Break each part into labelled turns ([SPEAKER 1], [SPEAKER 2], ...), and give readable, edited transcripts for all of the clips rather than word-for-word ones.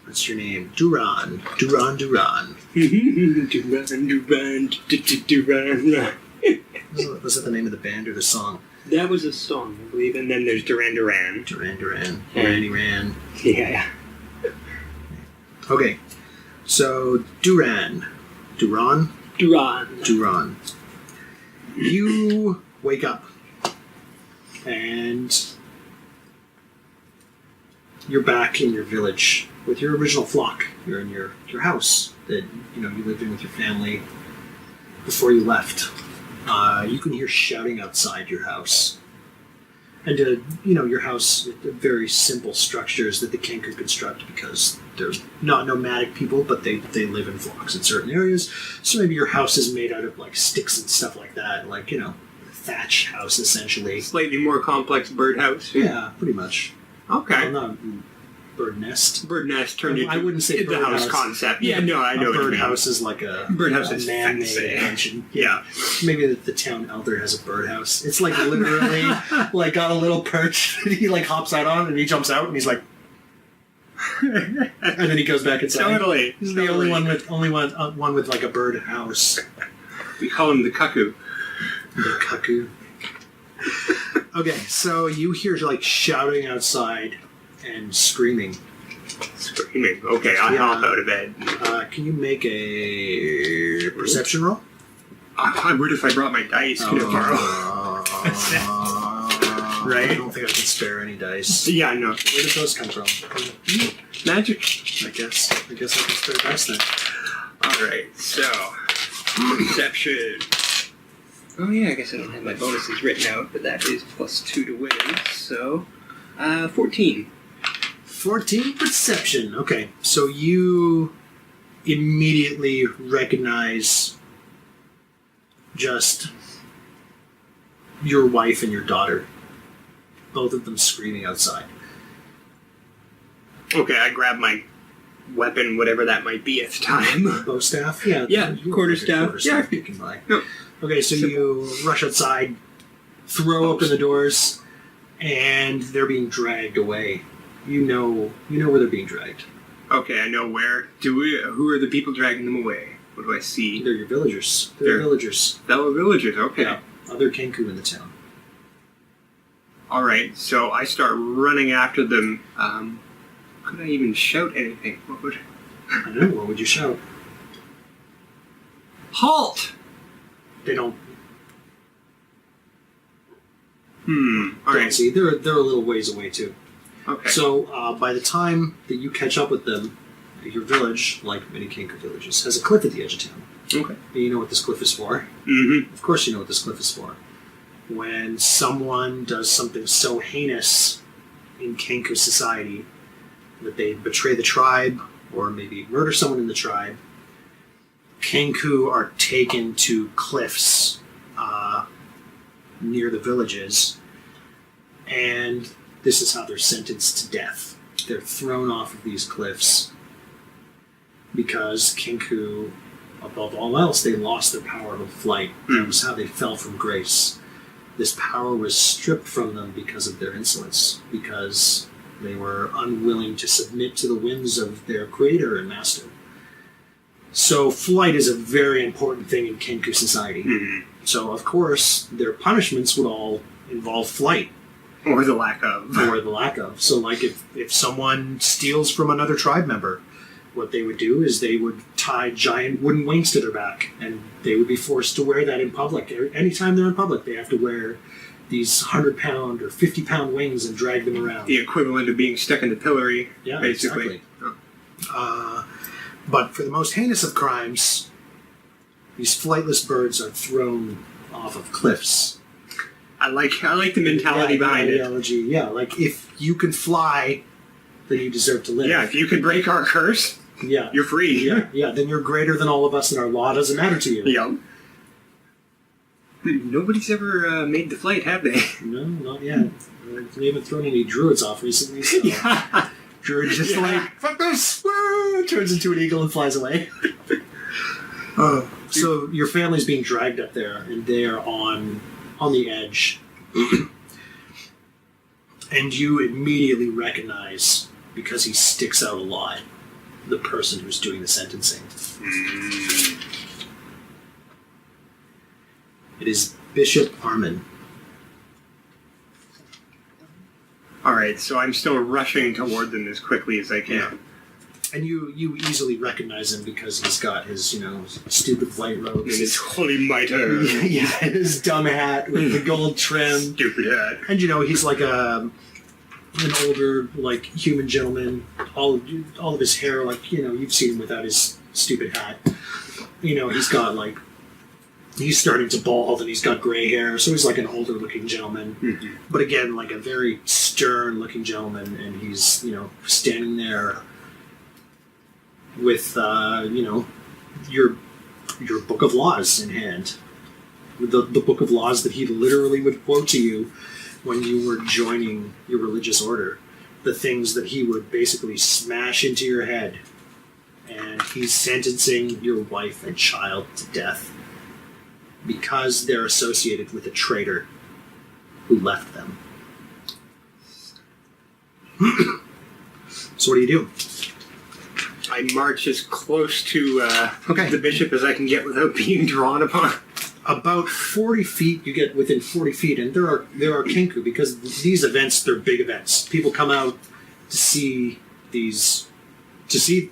[SPEAKER 1] What's your name? Duran. Duran.
[SPEAKER 2] Duran.
[SPEAKER 1] Was that the name of the band or the song?
[SPEAKER 2] That was a song, I believe. And then there's Duran Duran.
[SPEAKER 1] Duran. Randy Ran.
[SPEAKER 2] Yeah.
[SPEAKER 1] Okay. So, Duran. You wake up. And you're back in your village with your original flock. You're in your house that you lived in with your family before you left. You can hear shouting outside your house. And your house, very simple structures that the Kenku construct because they're not nomadic people, but they live in flocks in certain areas. So maybe your house is made out of like sticks and stuff like that, like a thatch house essentially.
[SPEAKER 2] Slightly more complex birdhouse.
[SPEAKER 1] Yeah, pretty much.
[SPEAKER 2] Okay.
[SPEAKER 1] Well, not bird nest.
[SPEAKER 2] Bird nest turned into
[SPEAKER 1] I wouldn't say
[SPEAKER 2] the house concept. Yeah, no, I know.
[SPEAKER 1] Birdhouse is like a
[SPEAKER 2] birdhouse is
[SPEAKER 1] man-made invention. Yeah, maybe the town elder has a birdhouse. It's like literally like got a little perch that he like hops out on, and he jumps out, and he's like, and then he goes back inside.
[SPEAKER 2] Totally.
[SPEAKER 1] He's the only one with like a birdhouse.
[SPEAKER 2] We call him the cuckoo.
[SPEAKER 1] The cuckoo. Okay, so you hear like shouting outside and screaming.
[SPEAKER 2] Screaming. Okay, I'll hop out of bed.
[SPEAKER 1] Can you make a perception roll?
[SPEAKER 2] I would if I brought my dice. Could I borrow?
[SPEAKER 1] Right? I don't think I can spare any dice.
[SPEAKER 2] Yeah, no.
[SPEAKER 1] Where did those come from?
[SPEAKER 2] Magic.
[SPEAKER 1] I guess I can spare dice then.
[SPEAKER 2] Alright, so perception. Oh yeah, I guess I don't have my bonuses written out, but that is +2 to win, so 14.
[SPEAKER 1] 14 perception. Okay, so you immediately recognize just your wife and your daughter. Both of them screaming outside.
[SPEAKER 2] Okay, I grab my weapon, whatever that might be at the time.
[SPEAKER 1] Bow staff? Yeah.
[SPEAKER 2] Yeah, quarterstaff.
[SPEAKER 1] Yeah. You can buy. No. Okay, so you rush outside, throw open the doors, and they're being dragged away. You know where they're being dragged.
[SPEAKER 2] Okay, I know where. Who are the people dragging them away? What do I see?
[SPEAKER 1] They're your villagers. They're villagers.
[SPEAKER 2] Fellow villagers, okay.
[SPEAKER 1] Yeah, other Kenku in the town.
[SPEAKER 2] Alright, so I start running after them. Could I even shout anything?
[SPEAKER 1] I don't know, what would you shout?
[SPEAKER 2] Halt!
[SPEAKER 1] They don't.
[SPEAKER 2] Alright.
[SPEAKER 1] See, they're a little ways away too.
[SPEAKER 2] Okay.
[SPEAKER 1] So by the time that you catch up with them, your village, like many Kenku villages, has a cliff at the edge of town.
[SPEAKER 2] Okay.
[SPEAKER 1] And you know what this cliff is for?
[SPEAKER 2] Mm-hmm.
[SPEAKER 1] Of course you know what this cliff is for. When someone does something so heinous in Kenku society that they betray the tribe or maybe murder someone in the tribe, Kenku are taken to cliffs near the villages, and this is how they're sentenced to death. They're thrown off of these cliffs because Kenku, above all else, they lost their power of flight. That was how they fell from grace. This power was stripped from them because of their insolence, because they were unwilling to submit to the whims of their creator and master. So flight is a very important thing in Kenku society. Mm-hmm. So, of course, their punishments would all involve flight.
[SPEAKER 2] Or the lack of.
[SPEAKER 1] Or the lack of. So, like, if someone steals from another tribe member, what they would do is they would tie giant wooden wings to their back, and they would be forced to wear that in public. Anytime they're in public, they have to wear these 100-pound or 50-pound wings and drag them around.
[SPEAKER 2] The equivalent of being stuck in the pillory,
[SPEAKER 1] yeah,
[SPEAKER 2] basically.
[SPEAKER 1] Exactly. But for the most heinous of crimes, these flightless birds are thrown off of cliffs.
[SPEAKER 2] I like the mentality behind it.
[SPEAKER 1] Yeah, like if you can fly, then you deserve to live.
[SPEAKER 2] Yeah, if you can break our curse, you're free.
[SPEAKER 1] Yeah, then you're greater than all of us and our law doesn't matter to you.
[SPEAKER 2] Yeah. Nobody's ever made the flight, have they?
[SPEAKER 1] No, not yet. We haven't thrown any druids off recently, so...
[SPEAKER 2] Yeah.
[SPEAKER 1] Druid just like, fuck this! Woo! Turns into an eagle and flies away. So your family's being dragged up there, and they are on the edge. And you immediately recognize, because he sticks out a lot, the person who's doing the sentencing. It is Bishop Armin.
[SPEAKER 2] Alright, so I'm still rushing toward them as quickly as I can.
[SPEAKER 1] Yeah. And you easily recognize him because he's got his, stupid white robes.
[SPEAKER 2] And his holy mitre.
[SPEAKER 1] Yeah, his dumb hat with the gold trim.
[SPEAKER 2] Stupid hat.
[SPEAKER 1] And, he's like an older, human gentleman. All of his hair, you've seen him without his stupid hat. He's got, he's starting to bald and he's got gray hair, so he's like an older looking gentleman.
[SPEAKER 2] Mm-hmm.
[SPEAKER 1] But again, a very stern looking gentleman, and he's, standing there with, your book of laws in hand. The book of laws that he literally would quote to you when you were joining your religious order. The things that he would basically smash into your head. And he's sentencing your wife and child to death because they're associated with a traitor who left them. So what do you do?
[SPEAKER 2] I march as close to
[SPEAKER 1] Okay.
[SPEAKER 2] the bishop as I can get without being drawn upon.
[SPEAKER 1] About 40 feet, you get within 40 feet, and there are kinku, because these events, they're big events. People come out to see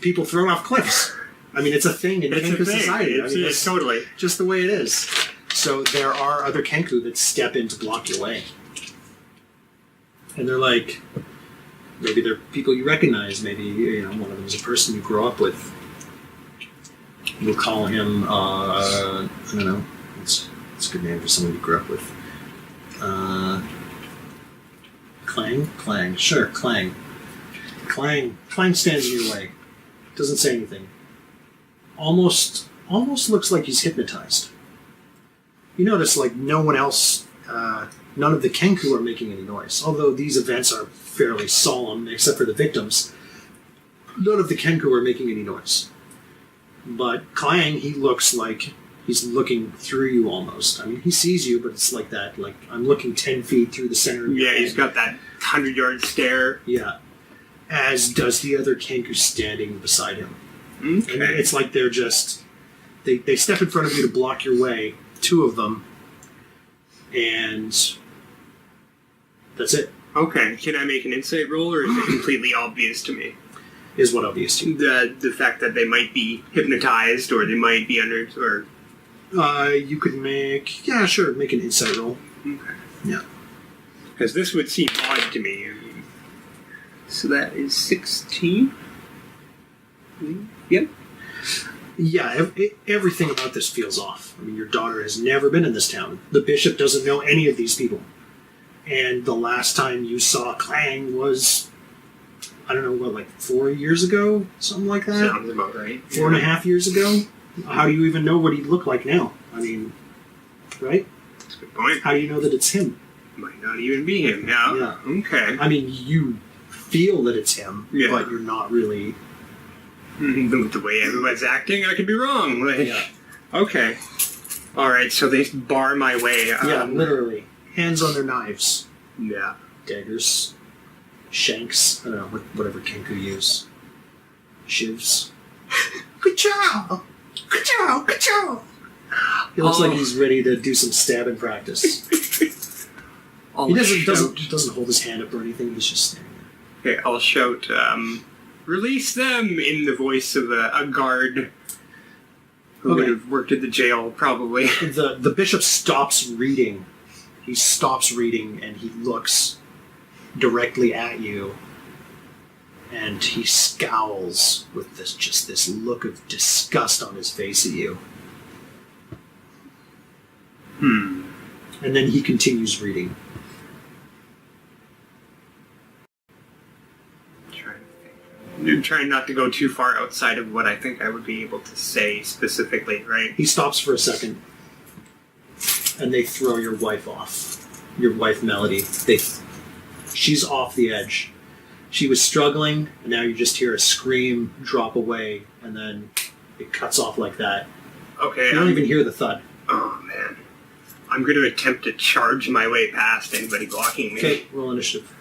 [SPEAKER 1] people thrown off cliffs. I mean, it's a thing in Kenku society.
[SPEAKER 2] It's totally
[SPEAKER 1] just the way it is. So there are other Kenku that step in to block your way. And they're like, maybe they're people you recognize. Maybe, one of them is a person you grew up with. We'll call him, I don't know. It's a good name for someone you grew up with. Clang? Sure, Clang. Clang stands in your way. Doesn't say anything. Almost looks like he's hypnotized. You notice, no one else, none of the Kenku are making any noise. Although these events are fairly solemn, except for the victims, none of the Kenku are making any noise. But Clang, he looks like he's looking through you almost. I mean, he sees you, but it's like that. I'm looking 10 feet through the center of your head.
[SPEAKER 2] he's got that 100-yard stare.
[SPEAKER 1] Yeah. As does the other Kenku standing beside him.
[SPEAKER 2] Okay.
[SPEAKER 1] And it's like they're just... They step in front of you to block your way. 2 of them. And that's it.
[SPEAKER 2] Okay. Can I make an insight roll, or is it completely obvious to me?
[SPEAKER 1] Is what obvious to you.
[SPEAKER 2] The fact that they might be hypnotized, or they might be under... or
[SPEAKER 1] You could make... Yeah, sure. Make an insight roll.
[SPEAKER 2] Okay.
[SPEAKER 1] Yeah.
[SPEAKER 2] Because this would seem odd to me. So that is 16? Yep.
[SPEAKER 1] Yeah, everything about this feels off. I mean, your daughter has never been in this town. The bishop doesn't know any of these people. And the last time you saw Clang was, I don't know, 4 years ago? Something like that?
[SPEAKER 2] Sounds about right.
[SPEAKER 1] 4.5 years ago? How do you even know what he'd look like now? I mean, right?
[SPEAKER 2] That's a good point.
[SPEAKER 1] How do you know that it's him?
[SPEAKER 2] Might not even be him now.
[SPEAKER 1] Yeah.
[SPEAKER 2] Okay.
[SPEAKER 1] I mean, you feel that it's him,
[SPEAKER 2] Yeah.
[SPEAKER 1] but you're not really...
[SPEAKER 2] With the way everyone's acting, I could be wrong.
[SPEAKER 1] Yeah.
[SPEAKER 2] Okay. Alright, so they bar my way.
[SPEAKER 1] Yeah, literally. Hands on their knives.
[SPEAKER 2] Yeah.
[SPEAKER 1] Daggers. Shanks. I don't know, whatever Kenku use. Shivs. Ka-chow! Ka-chow! Ka-chow! He looks like he's ready to do some stabbing practice. He doesn't hold his hand up or anything, he's just standing there.
[SPEAKER 2] Okay, I'll shout, release them, in the voice of a guard who would have worked at the jail, probably.
[SPEAKER 1] The bishop stops reading. He stops reading and he looks directly at you. And he scowls with this look of disgust on his face at you. And then he continues reading.
[SPEAKER 2] I'm trying not to go too far outside of what I think I would be able to say specifically, right?
[SPEAKER 1] He stops for a second. And they throw your wife off. Your wife, Melody. She's off the edge. She was struggling, and now you just hear a scream drop away, and then it cuts off like that.
[SPEAKER 2] Okay.
[SPEAKER 1] You don't even hear the thud.
[SPEAKER 2] Oh, man. I'm going to attempt to charge my way past anybody blocking me.
[SPEAKER 1] Okay, roll initiative.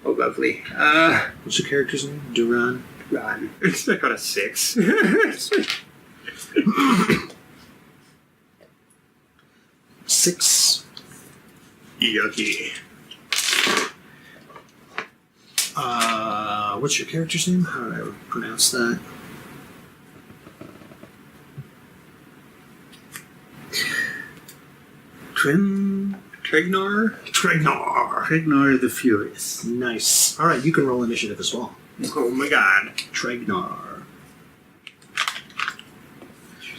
[SPEAKER 2] Oh, lovely.
[SPEAKER 1] What's your character's name? Duran?
[SPEAKER 2] Ron. I got a 6.
[SPEAKER 1] 6.
[SPEAKER 2] Yucky.
[SPEAKER 1] What's your character's name? How do I pronounce that?
[SPEAKER 2] Tregnar?
[SPEAKER 1] Tregnar
[SPEAKER 3] the Furious.
[SPEAKER 1] Nice. Alright, you can roll initiative as well.
[SPEAKER 2] Oh my god.
[SPEAKER 1] Tregnar.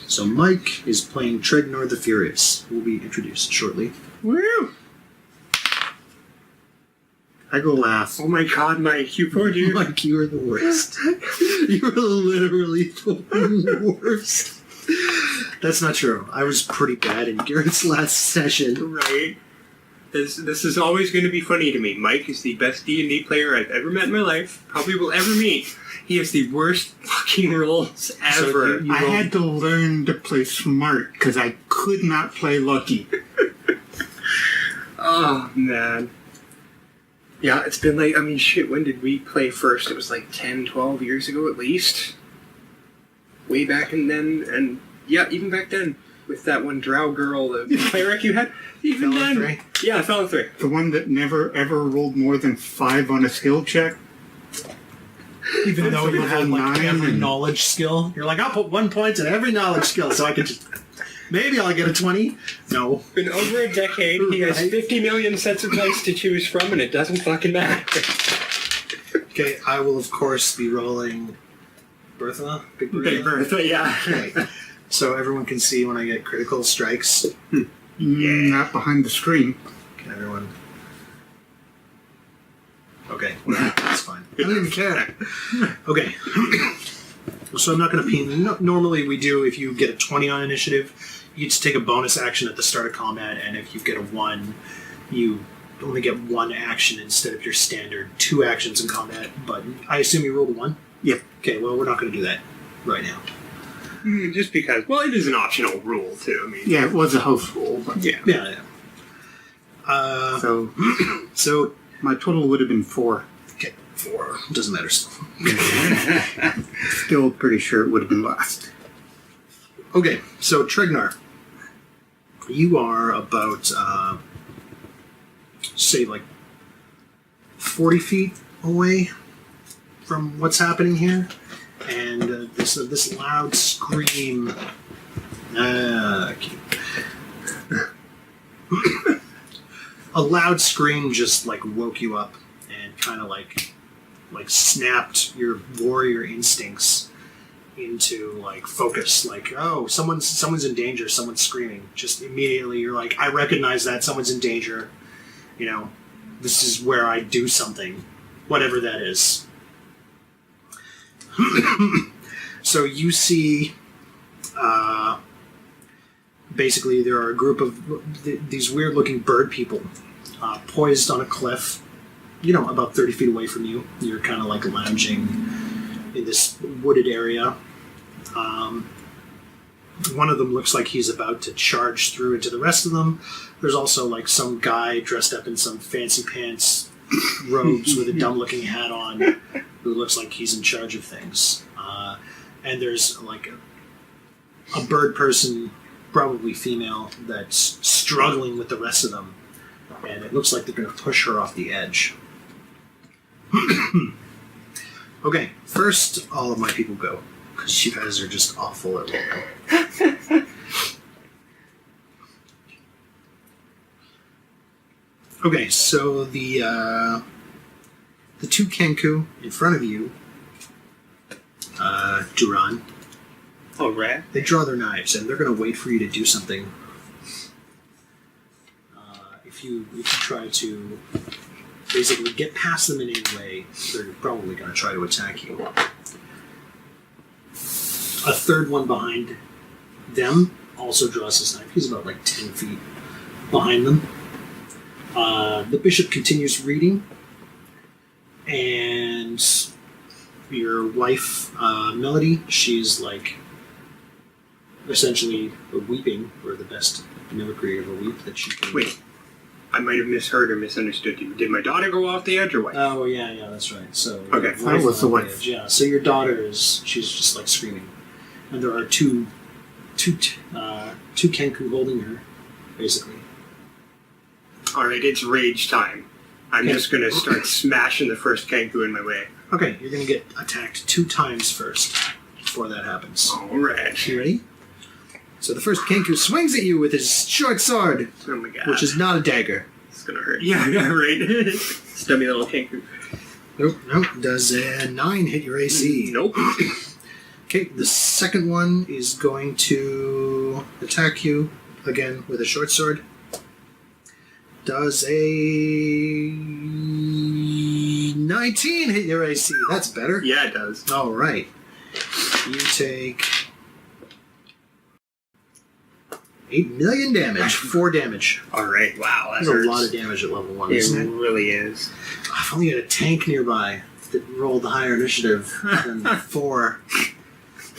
[SPEAKER 1] So Mike is playing Tregnar the Furious, who will be introduced shortly.
[SPEAKER 2] Woo!
[SPEAKER 3] I go last.
[SPEAKER 2] Oh my god, Mike, you poor dude.
[SPEAKER 1] Mike, you are the worst. You are literally the worst. That's not true. I was pretty bad in Garrett's last session.
[SPEAKER 2] Right. This is always going to be funny to me. Mike is the best D&D player I've ever met in my life. Probably will ever meet. He has the worst fucking rolls ever.
[SPEAKER 3] I had to learn to play smart because I could not play lucky.
[SPEAKER 2] Oh, man. Yeah, it's been like, I mean, shit, when did we play first? It was like 10, 12 years ago at least. Way back and then, and yeah, even back then, with that one drow girl, the cleric you had. Even
[SPEAKER 1] Fell on
[SPEAKER 2] then.
[SPEAKER 1] 3?
[SPEAKER 2] Yeah, I fell on 3.
[SPEAKER 3] The one that never ever rolled more than 5 on a skill check.
[SPEAKER 1] Even though you had like
[SPEAKER 3] 9
[SPEAKER 1] every
[SPEAKER 3] and-
[SPEAKER 1] knowledge skill, you're like, I'll put 1 point in every knowledge skill so I can just. Maybe I'll get a 20. No.
[SPEAKER 2] In over a decade, he has
[SPEAKER 1] Right.
[SPEAKER 2] 50 million sets of dice to choose from, and it doesn't fucking matter.
[SPEAKER 1] Okay, I will of course be rolling Bertha. Big Bertha.
[SPEAKER 2] Big Bertha, yeah.
[SPEAKER 1] Okay. So everyone can see when I get critical strikes.
[SPEAKER 3] Not behind the screen.
[SPEAKER 1] Can everyone? Okay, that's fine. I don't even care. Okay. So I'm not going to pin. Normally we do, if you get a 20 on initiative, you just take a bonus action at the start of combat, and if you get a 1, you only get 1 action instead of your standard 2 actions in combat. But I assume you rolled a 1?
[SPEAKER 3] Yep.
[SPEAKER 1] Okay, well, we're not going to do that right now.
[SPEAKER 2] Just because, well, it is an optional rule, too. I mean,
[SPEAKER 3] Yeah, it was a house roll, but
[SPEAKER 2] yeah.
[SPEAKER 1] Yeah.
[SPEAKER 3] so
[SPEAKER 1] So,
[SPEAKER 3] my total would have been 4.
[SPEAKER 1] okay, 4. Doesn't matter still.
[SPEAKER 3] Still pretty sure it would have been last.
[SPEAKER 1] Okay, so Tregnar, you are about, say, like 40 feet away from what's happening here, and this loud scream. A loud scream just like woke you up and kind of like snapped your warrior instincts into like focus. Like, oh, someone's in danger. Someone's screaming. Just immediately, you're like, I recognize that someone's in danger. You know, this is where I do something, whatever that is. So you see, basically, there are a group of these weird-looking bird people poised on a cliff, you know, about 30 feet away from you. You're kind of like lounging in this wooded area. One of them looks like he's about to charge through into the rest of them. There's also like some guy dressed up in some fancy pants robes with a dumb-looking hat on who looks like he's in charge of things. And there's like a bird person, probably female, that's struggling with the rest of them. And it looks like they're going to push her off the edge. Okay, first all of my people go, because you guys are just awful at rolling. Okay, so the 2 Kenku in front of you, Duran,
[SPEAKER 2] All right.
[SPEAKER 1] they draw their knives, and they're going to wait for you to do something. If you try to basically get past them in any way, they're probably going to try to attack you. A third one behind them also draws his knife. He's about like 10 feet behind them. The bishop continues reading, and your wife, Melody, she's like essentially weeping, or the best mimicry of a weep that she can.
[SPEAKER 3] Wait,
[SPEAKER 2] I might have misheard or misunderstood you. Did my daughter go off the edge or what?
[SPEAKER 1] Oh, yeah, that's right. So,
[SPEAKER 2] Okay.
[SPEAKER 1] your wife
[SPEAKER 3] That was the
[SPEAKER 1] went off
[SPEAKER 3] wife.
[SPEAKER 1] edge, yeah. So your daughter she's just like screaming. And there are two Kenku holding her, basically.
[SPEAKER 2] Alright, it's rage time. I'm
[SPEAKER 1] Okay.
[SPEAKER 2] just gonna start smashing the first Kenku in my way.
[SPEAKER 1] Okay, you're going to get attacked 2 times first before that happens.
[SPEAKER 2] Alright.
[SPEAKER 1] You ready? So the first Kenku swings at you with his short sword,
[SPEAKER 2] Oh my god.
[SPEAKER 1] which is not a dagger.
[SPEAKER 2] It's gonna hurt. Yeah, right. Stubby little Kenku.
[SPEAKER 1] Nope. Does a 9 hit your AC?
[SPEAKER 2] Nope.
[SPEAKER 1] Okay, the second one is going to attack you again with a short sword. Does a 19 hit your AC? That's better.
[SPEAKER 2] Yeah, it does.
[SPEAKER 1] All right. You take 8 million damage. 4 damage.
[SPEAKER 2] Alright, wow, that
[SPEAKER 1] That's
[SPEAKER 2] hurts.
[SPEAKER 1] a lot of damage at level 1,
[SPEAKER 2] It
[SPEAKER 1] isn't it?
[SPEAKER 2] really is.
[SPEAKER 1] If only you had a tank nearby that rolled the higher initiative than 4.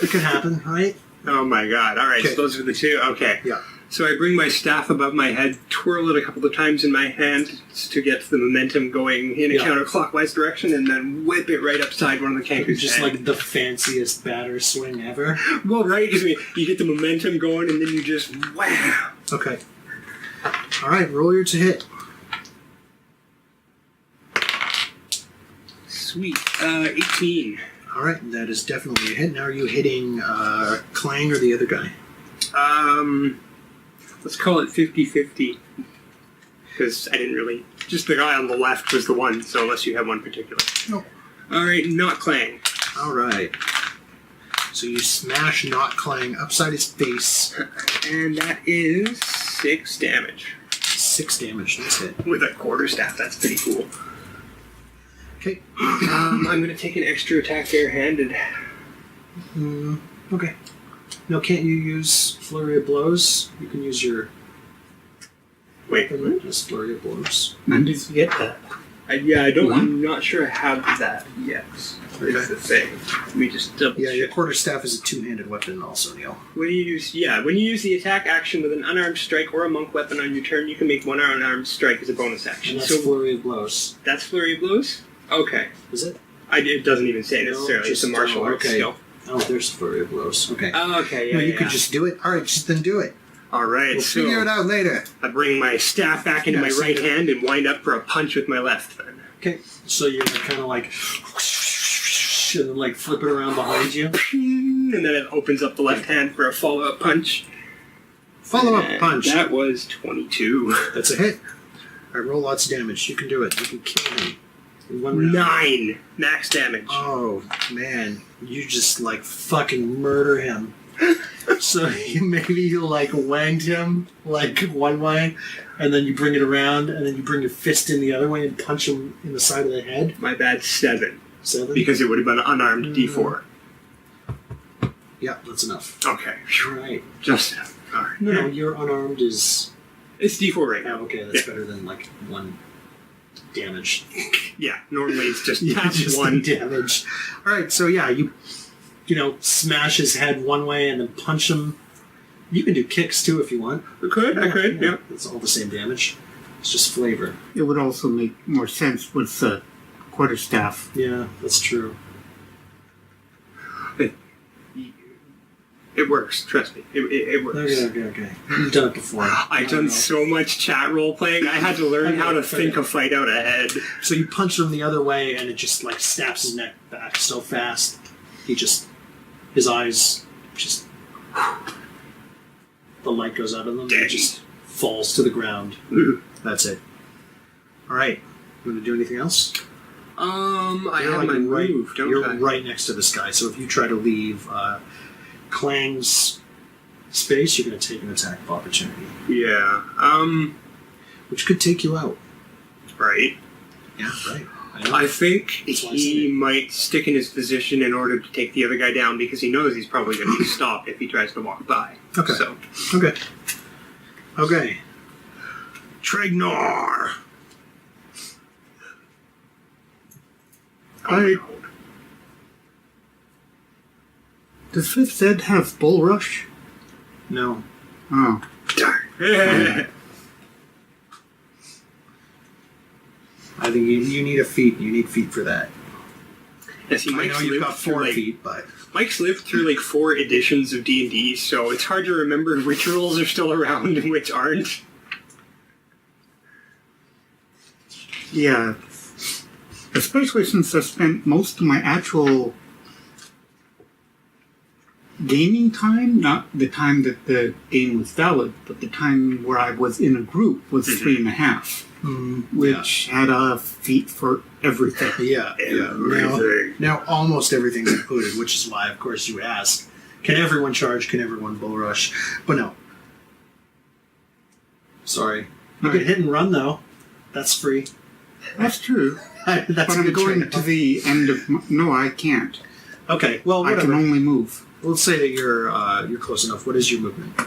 [SPEAKER 1] It could happen, right?
[SPEAKER 2] Oh my god. Alright,
[SPEAKER 1] Okay.
[SPEAKER 2] so those are the 2. Okay.
[SPEAKER 1] Yeah.
[SPEAKER 2] So I bring my staff above my head, twirl it a couple of times in my hand to get the momentum going in a
[SPEAKER 1] Yeah.
[SPEAKER 2] counterclockwise direction, and then whip it right upside one of the Kenku's
[SPEAKER 1] Just
[SPEAKER 2] head.
[SPEAKER 1] like the fanciest batter swing ever.
[SPEAKER 2] Well, right? Because you get the momentum going, and then you just wham!
[SPEAKER 1] Okay. Alright, roll your to hit.
[SPEAKER 2] Sweet. 18.
[SPEAKER 1] Alright, that is definitely a hit. Now are you hitting Clang or the other guy?
[SPEAKER 2] Let's call it 50-50. Because I didn't really... Just the guy on the left was the one, so unless you have one particular.
[SPEAKER 1] Nope.
[SPEAKER 2] Alright, not Clang.
[SPEAKER 1] Alright. So you smash Not Clang upside his face.
[SPEAKER 2] And that is 6 damage.
[SPEAKER 1] 6 damage. Nice hit.
[SPEAKER 2] With a quarterstaff, that's pretty cool.
[SPEAKER 1] Okay.
[SPEAKER 2] I'm going to take an extra attack barehanded.
[SPEAKER 1] Okay. No, can't you use Flurry of Blows? You can use your
[SPEAKER 2] Wait,
[SPEAKER 1] weapon, just Flurry of Blows.
[SPEAKER 3] When did you get that?
[SPEAKER 2] I don't.
[SPEAKER 3] What?
[SPEAKER 2] I'm not sure I have that yet. Is the thing. Let me just double
[SPEAKER 1] Yeah, your
[SPEAKER 2] check.
[SPEAKER 1] quarterstaff is a 2-handed weapon also, Neil.
[SPEAKER 2] When you use the attack action with an unarmed strike or a monk weapon on your turn, you can make one unarmed strike as a bonus action.
[SPEAKER 1] And that's
[SPEAKER 2] So
[SPEAKER 1] Flurry of Blows.
[SPEAKER 2] that's flurry of blows. Okay,
[SPEAKER 1] Is it?
[SPEAKER 2] it doesn't even say
[SPEAKER 1] No,
[SPEAKER 2] necessarily. It's a
[SPEAKER 1] just-
[SPEAKER 2] martial arts
[SPEAKER 1] okay.
[SPEAKER 2] skill.
[SPEAKER 1] Oh, there's Flurry of Blows. Okay.
[SPEAKER 2] Oh, okay, yeah.
[SPEAKER 1] no, you
[SPEAKER 2] yeah.
[SPEAKER 1] could just do it. Alright, just then do it.
[SPEAKER 2] All right,
[SPEAKER 1] We'll
[SPEAKER 2] so
[SPEAKER 1] figure it out later.
[SPEAKER 2] I bring my staff back into
[SPEAKER 1] Yeah,
[SPEAKER 2] my
[SPEAKER 1] so
[SPEAKER 2] right
[SPEAKER 1] you-
[SPEAKER 2] hand and wind up for a punch with my left. Then.
[SPEAKER 1] Okay. So you're kind of like and then like flip it around behind you.
[SPEAKER 2] And then it opens up the left hand for a follow-up punch.
[SPEAKER 1] Follow up
[SPEAKER 2] And
[SPEAKER 1] punch.
[SPEAKER 2] That was 22.
[SPEAKER 1] That's a hit. Alright, roll lots of damage. You can do it. You can kill him. In 1 round.
[SPEAKER 2] 9 max damage.
[SPEAKER 1] Oh man, you just like fucking murder him. So you like wanged him like one way, and then you bring it around, and then you bring your fist in the other way and punch him in the side of the head.
[SPEAKER 2] My bad, 7.
[SPEAKER 1] 7.
[SPEAKER 2] Because it would have been an unarmed D4.
[SPEAKER 1] Yeah, that's enough.
[SPEAKER 2] Okay.
[SPEAKER 1] Right.
[SPEAKER 2] Just alright.
[SPEAKER 1] No, your unarmed is.
[SPEAKER 2] It's D4 right
[SPEAKER 1] Oh,
[SPEAKER 2] now.
[SPEAKER 1] okay, that's
[SPEAKER 2] Yeah.
[SPEAKER 1] better than like 1 damage.
[SPEAKER 2] Yeah, normally it's just
[SPEAKER 1] Yeah,
[SPEAKER 2] half
[SPEAKER 1] just
[SPEAKER 2] 1.
[SPEAKER 1] the damage. All right, so yeah, you smash his head one way and then punch him. You can do kicks too if you want.
[SPEAKER 2] I could, yeah.
[SPEAKER 1] It's all the same damage. It's just flavor.
[SPEAKER 3] It would also make more sense with the quarterstaff.
[SPEAKER 1] Yeah, that's true.
[SPEAKER 2] It works, trust me. It works.
[SPEAKER 1] Okay. You've done it before.
[SPEAKER 2] I've done so much chat role playing. I had to learn how to think a fight out ahead.
[SPEAKER 1] So you punch him the other way, and it just like snaps his neck back so fast. His eyes just, the light goes out of them, and
[SPEAKER 2] Dang.
[SPEAKER 1] he just falls to the ground. That's it. All right. You want to do anything else?
[SPEAKER 2] I
[SPEAKER 1] You're
[SPEAKER 2] have my
[SPEAKER 1] right,
[SPEAKER 2] move, don't
[SPEAKER 1] You're
[SPEAKER 2] I?
[SPEAKER 1] right next to this guy, so if you try to leave Clang's space, you're going to take an attack of opportunity,
[SPEAKER 2] Yeah.
[SPEAKER 1] which could take you out.
[SPEAKER 2] Right.
[SPEAKER 1] Yeah, right. I know.
[SPEAKER 2] I think
[SPEAKER 1] That's why I
[SPEAKER 2] he
[SPEAKER 1] said it.
[SPEAKER 2] might stick in his position in order to take the other guy down because he knows he's probably going to be stopped if he tries to walk by.
[SPEAKER 1] Okay.
[SPEAKER 2] So,
[SPEAKER 1] Okay. Tragnor!
[SPEAKER 3] I- Does Fifth Ed have Bull Rush?
[SPEAKER 1] No.
[SPEAKER 3] Oh.
[SPEAKER 2] darn.
[SPEAKER 1] I think you need a feat. You need feet for that.
[SPEAKER 2] Yeah, see,
[SPEAKER 1] I
[SPEAKER 2] Mike's
[SPEAKER 1] know you've
[SPEAKER 2] lived
[SPEAKER 1] got
[SPEAKER 2] through,
[SPEAKER 1] 4
[SPEAKER 2] like,
[SPEAKER 1] feet, but
[SPEAKER 2] Mike's lived through like 4 editions of D&D, so it's hard to remember which rules are still around and which aren't.
[SPEAKER 3] Yeah. Especially since I spent most of my actual gaming time, not the time that the game was valid, but the time where I was in a group was 3.5, which had a feat for everything.
[SPEAKER 1] yeah. Now almost everything's included, which is why, of course, you ask, can everyone charge? Can everyone bull rush? But no. Sorry. You can hit and run, though. That's free.
[SPEAKER 3] That's true.
[SPEAKER 1] That's
[SPEAKER 3] But
[SPEAKER 1] a
[SPEAKER 3] I'm
[SPEAKER 1] good
[SPEAKER 3] going
[SPEAKER 1] trade-off.
[SPEAKER 3] to the end of... No, I can't.
[SPEAKER 1] Okay, well,
[SPEAKER 3] I
[SPEAKER 1] whatever.
[SPEAKER 3] can only move.
[SPEAKER 1] Let's say that you're close enough. What is your movement?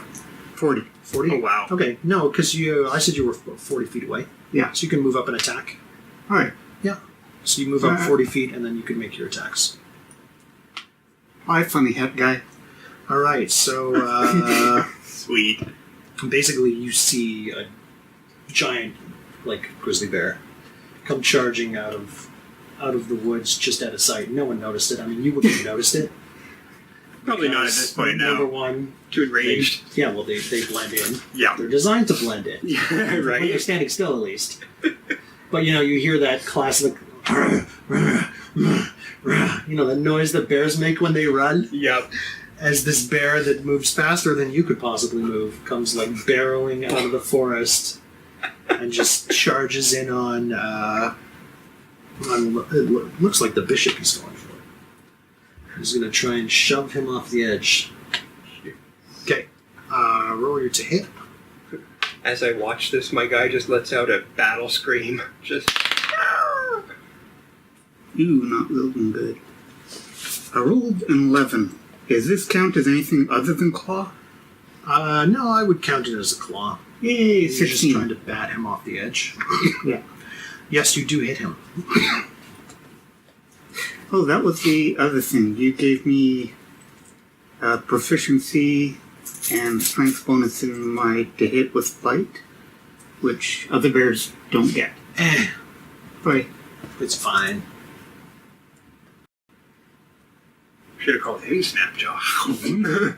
[SPEAKER 3] 40.
[SPEAKER 1] 40?
[SPEAKER 2] Oh, wow.
[SPEAKER 1] Okay, no, because I said you were 40 feet away.
[SPEAKER 3] Yeah.
[SPEAKER 1] So you can move up and attack.
[SPEAKER 3] All right.
[SPEAKER 1] Yeah. So you move up 40 feet, and then you can make your attacks.
[SPEAKER 3] Hi, funny hat guy.
[SPEAKER 1] All right, so
[SPEAKER 2] Sweet.
[SPEAKER 1] basically you see a giant, like, grizzly bear come charging out of the woods just out of sight. No one noticed it. I mean, you wouldn't have noticed it.
[SPEAKER 2] Probably not at
[SPEAKER 1] because,
[SPEAKER 2] this point
[SPEAKER 1] Number
[SPEAKER 2] now.
[SPEAKER 1] one,
[SPEAKER 2] Too enraged.
[SPEAKER 1] they blend in.
[SPEAKER 2] Yeah.
[SPEAKER 1] They're designed to blend in.
[SPEAKER 2] Yeah,
[SPEAKER 1] When they're
[SPEAKER 2] right.
[SPEAKER 1] standing still, at least. But, you hear that classic, the noise that bears make when they run.
[SPEAKER 2] Yep.
[SPEAKER 1] As this bear that moves faster than you could possibly move comes, like, barreling out of the forest and just charges in on it looks like the bishop he's going for. He's going to try and shove him off the edge. Okay. Roll your to hit.
[SPEAKER 2] As I watch this, my guy just lets out a battle scream. Just...
[SPEAKER 3] Ooh, not looking good. I rolled an 11. Does this count as anything other than claw?
[SPEAKER 1] No, I would count it as a claw.
[SPEAKER 3] Yay,
[SPEAKER 1] You're just
[SPEAKER 3] 16.
[SPEAKER 1] trying to bat him off the edge.
[SPEAKER 3] Yeah.
[SPEAKER 1] Yes, you do hit him.
[SPEAKER 3] Oh, that was the other thing. You gave me proficiency and strength bonus in my to hit with bite, which other bears don't get. Right.
[SPEAKER 1] It's fine.
[SPEAKER 2] Should have called him Snapjaw.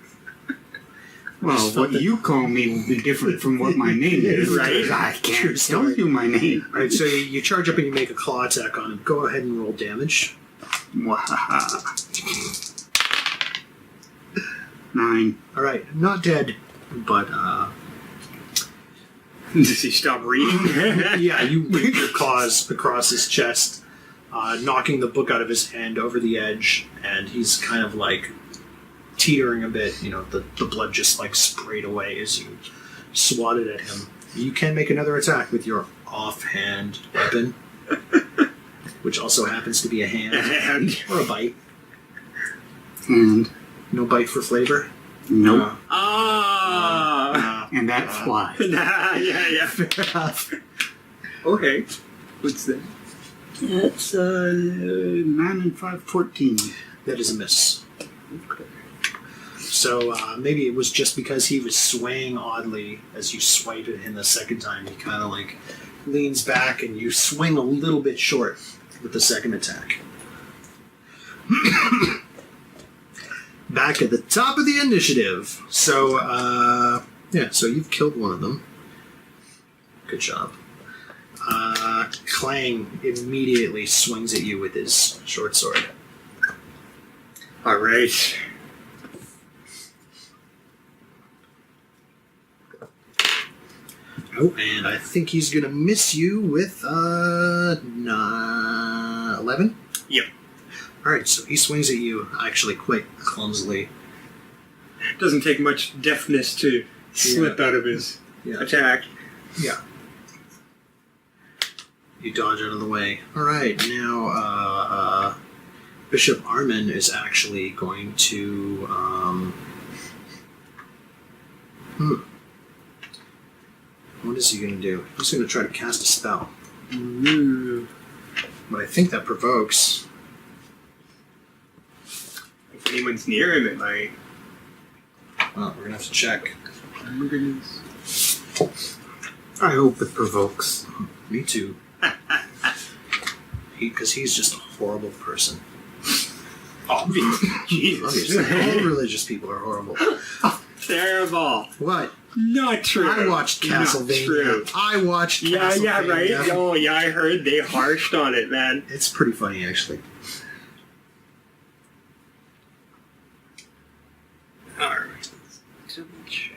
[SPEAKER 3] Well, what you call me will be different from what my name is.
[SPEAKER 2] Right.
[SPEAKER 3] I
[SPEAKER 1] True
[SPEAKER 3] can't tell
[SPEAKER 1] story.
[SPEAKER 3] you my name.
[SPEAKER 1] Alright, so you charge up and you make a claw attack on him. Go ahead and roll damage.
[SPEAKER 3] Mwahaha. 9.
[SPEAKER 1] Alright, not dead, but
[SPEAKER 2] Does he stop reading?
[SPEAKER 1] yeah, you whip your claws across his chest, knocking the book out of his hand over the edge, and he's kind of like teetering a bit. The blood just like sprayed away as you swatted at him. You can make another attack with your offhand weapon, which also happens to be a hand
[SPEAKER 2] And...
[SPEAKER 1] or a bite.
[SPEAKER 3] And
[SPEAKER 1] No bite for flavor.
[SPEAKER 3] nope.
[SPEAKER 2] Ah!
[SPEAKER 3] And that's why.
[SPEAKER 2] Nah, yeah.
[SPEAKER 1] Fair enough.
[SPEAKER 2] Okay. What's that?
[SPEAKER 3] That's 9 and 5, 14.
[SPEAKER 1] That is a miss. So maybe it was just because he was swaying oddly as you swiped at him the second time. He kind of like leans back and you swing a little bit short with the second attack. Back at the top of the initiative. So, so you've killed one of them. Good job. Clang immediately swings at you with his short sword.
[SPEAKER 2] Alright.
[SPEAKER 1] Oh, and I think he's going to miss you with 11?
[SPEAKER 2] Yep.
[SPEAKER 1] Alright, so he swings at you actually quite clumsily.
[SPEAKER 2] Doesn't take much deftness to slip out of his attack.
[SPEAKER 1] Yeah. You dodge out of the way. Alright, now Bishop Armin is actually going to... What is he going to do? He's going to try to cast a spell.
[SPEAKER 2] Ooh.
[SPEAKER 1] But I think that provokes.
[SPEAKER 2] If anyone's near him, it might.
[SPEAKER 1] Well, we're going to have to check.
[SPEAKER 2] Oh my goodness.
[SPEAKER 3] I hope it provokes.
[SPEAKER 1] Me too. Because he's just a horrible person.
[SPEAKER 2] Obviously. Jesus.
[SPEAKER 1] Obviously, all religious people are horrible.
[SPEAKER 2] Terrible.
[SPEAKER 1] What?
[SPEAKER 2] Not true.
[SPEAKER 1] I watched
[SPEAKER 2] Not
[SPEAKER 1] Castlevania.
[SPEAKER 2] true.
[SPEAKER 1] I watched Castlevania.
[SPEAKER 2] Yeah, right? Oh, yeah, I heard they harshed on it, man.
[SPEAKER 1] It's pretty funny, actually.
[SPEAKER 2] Alright. Double check.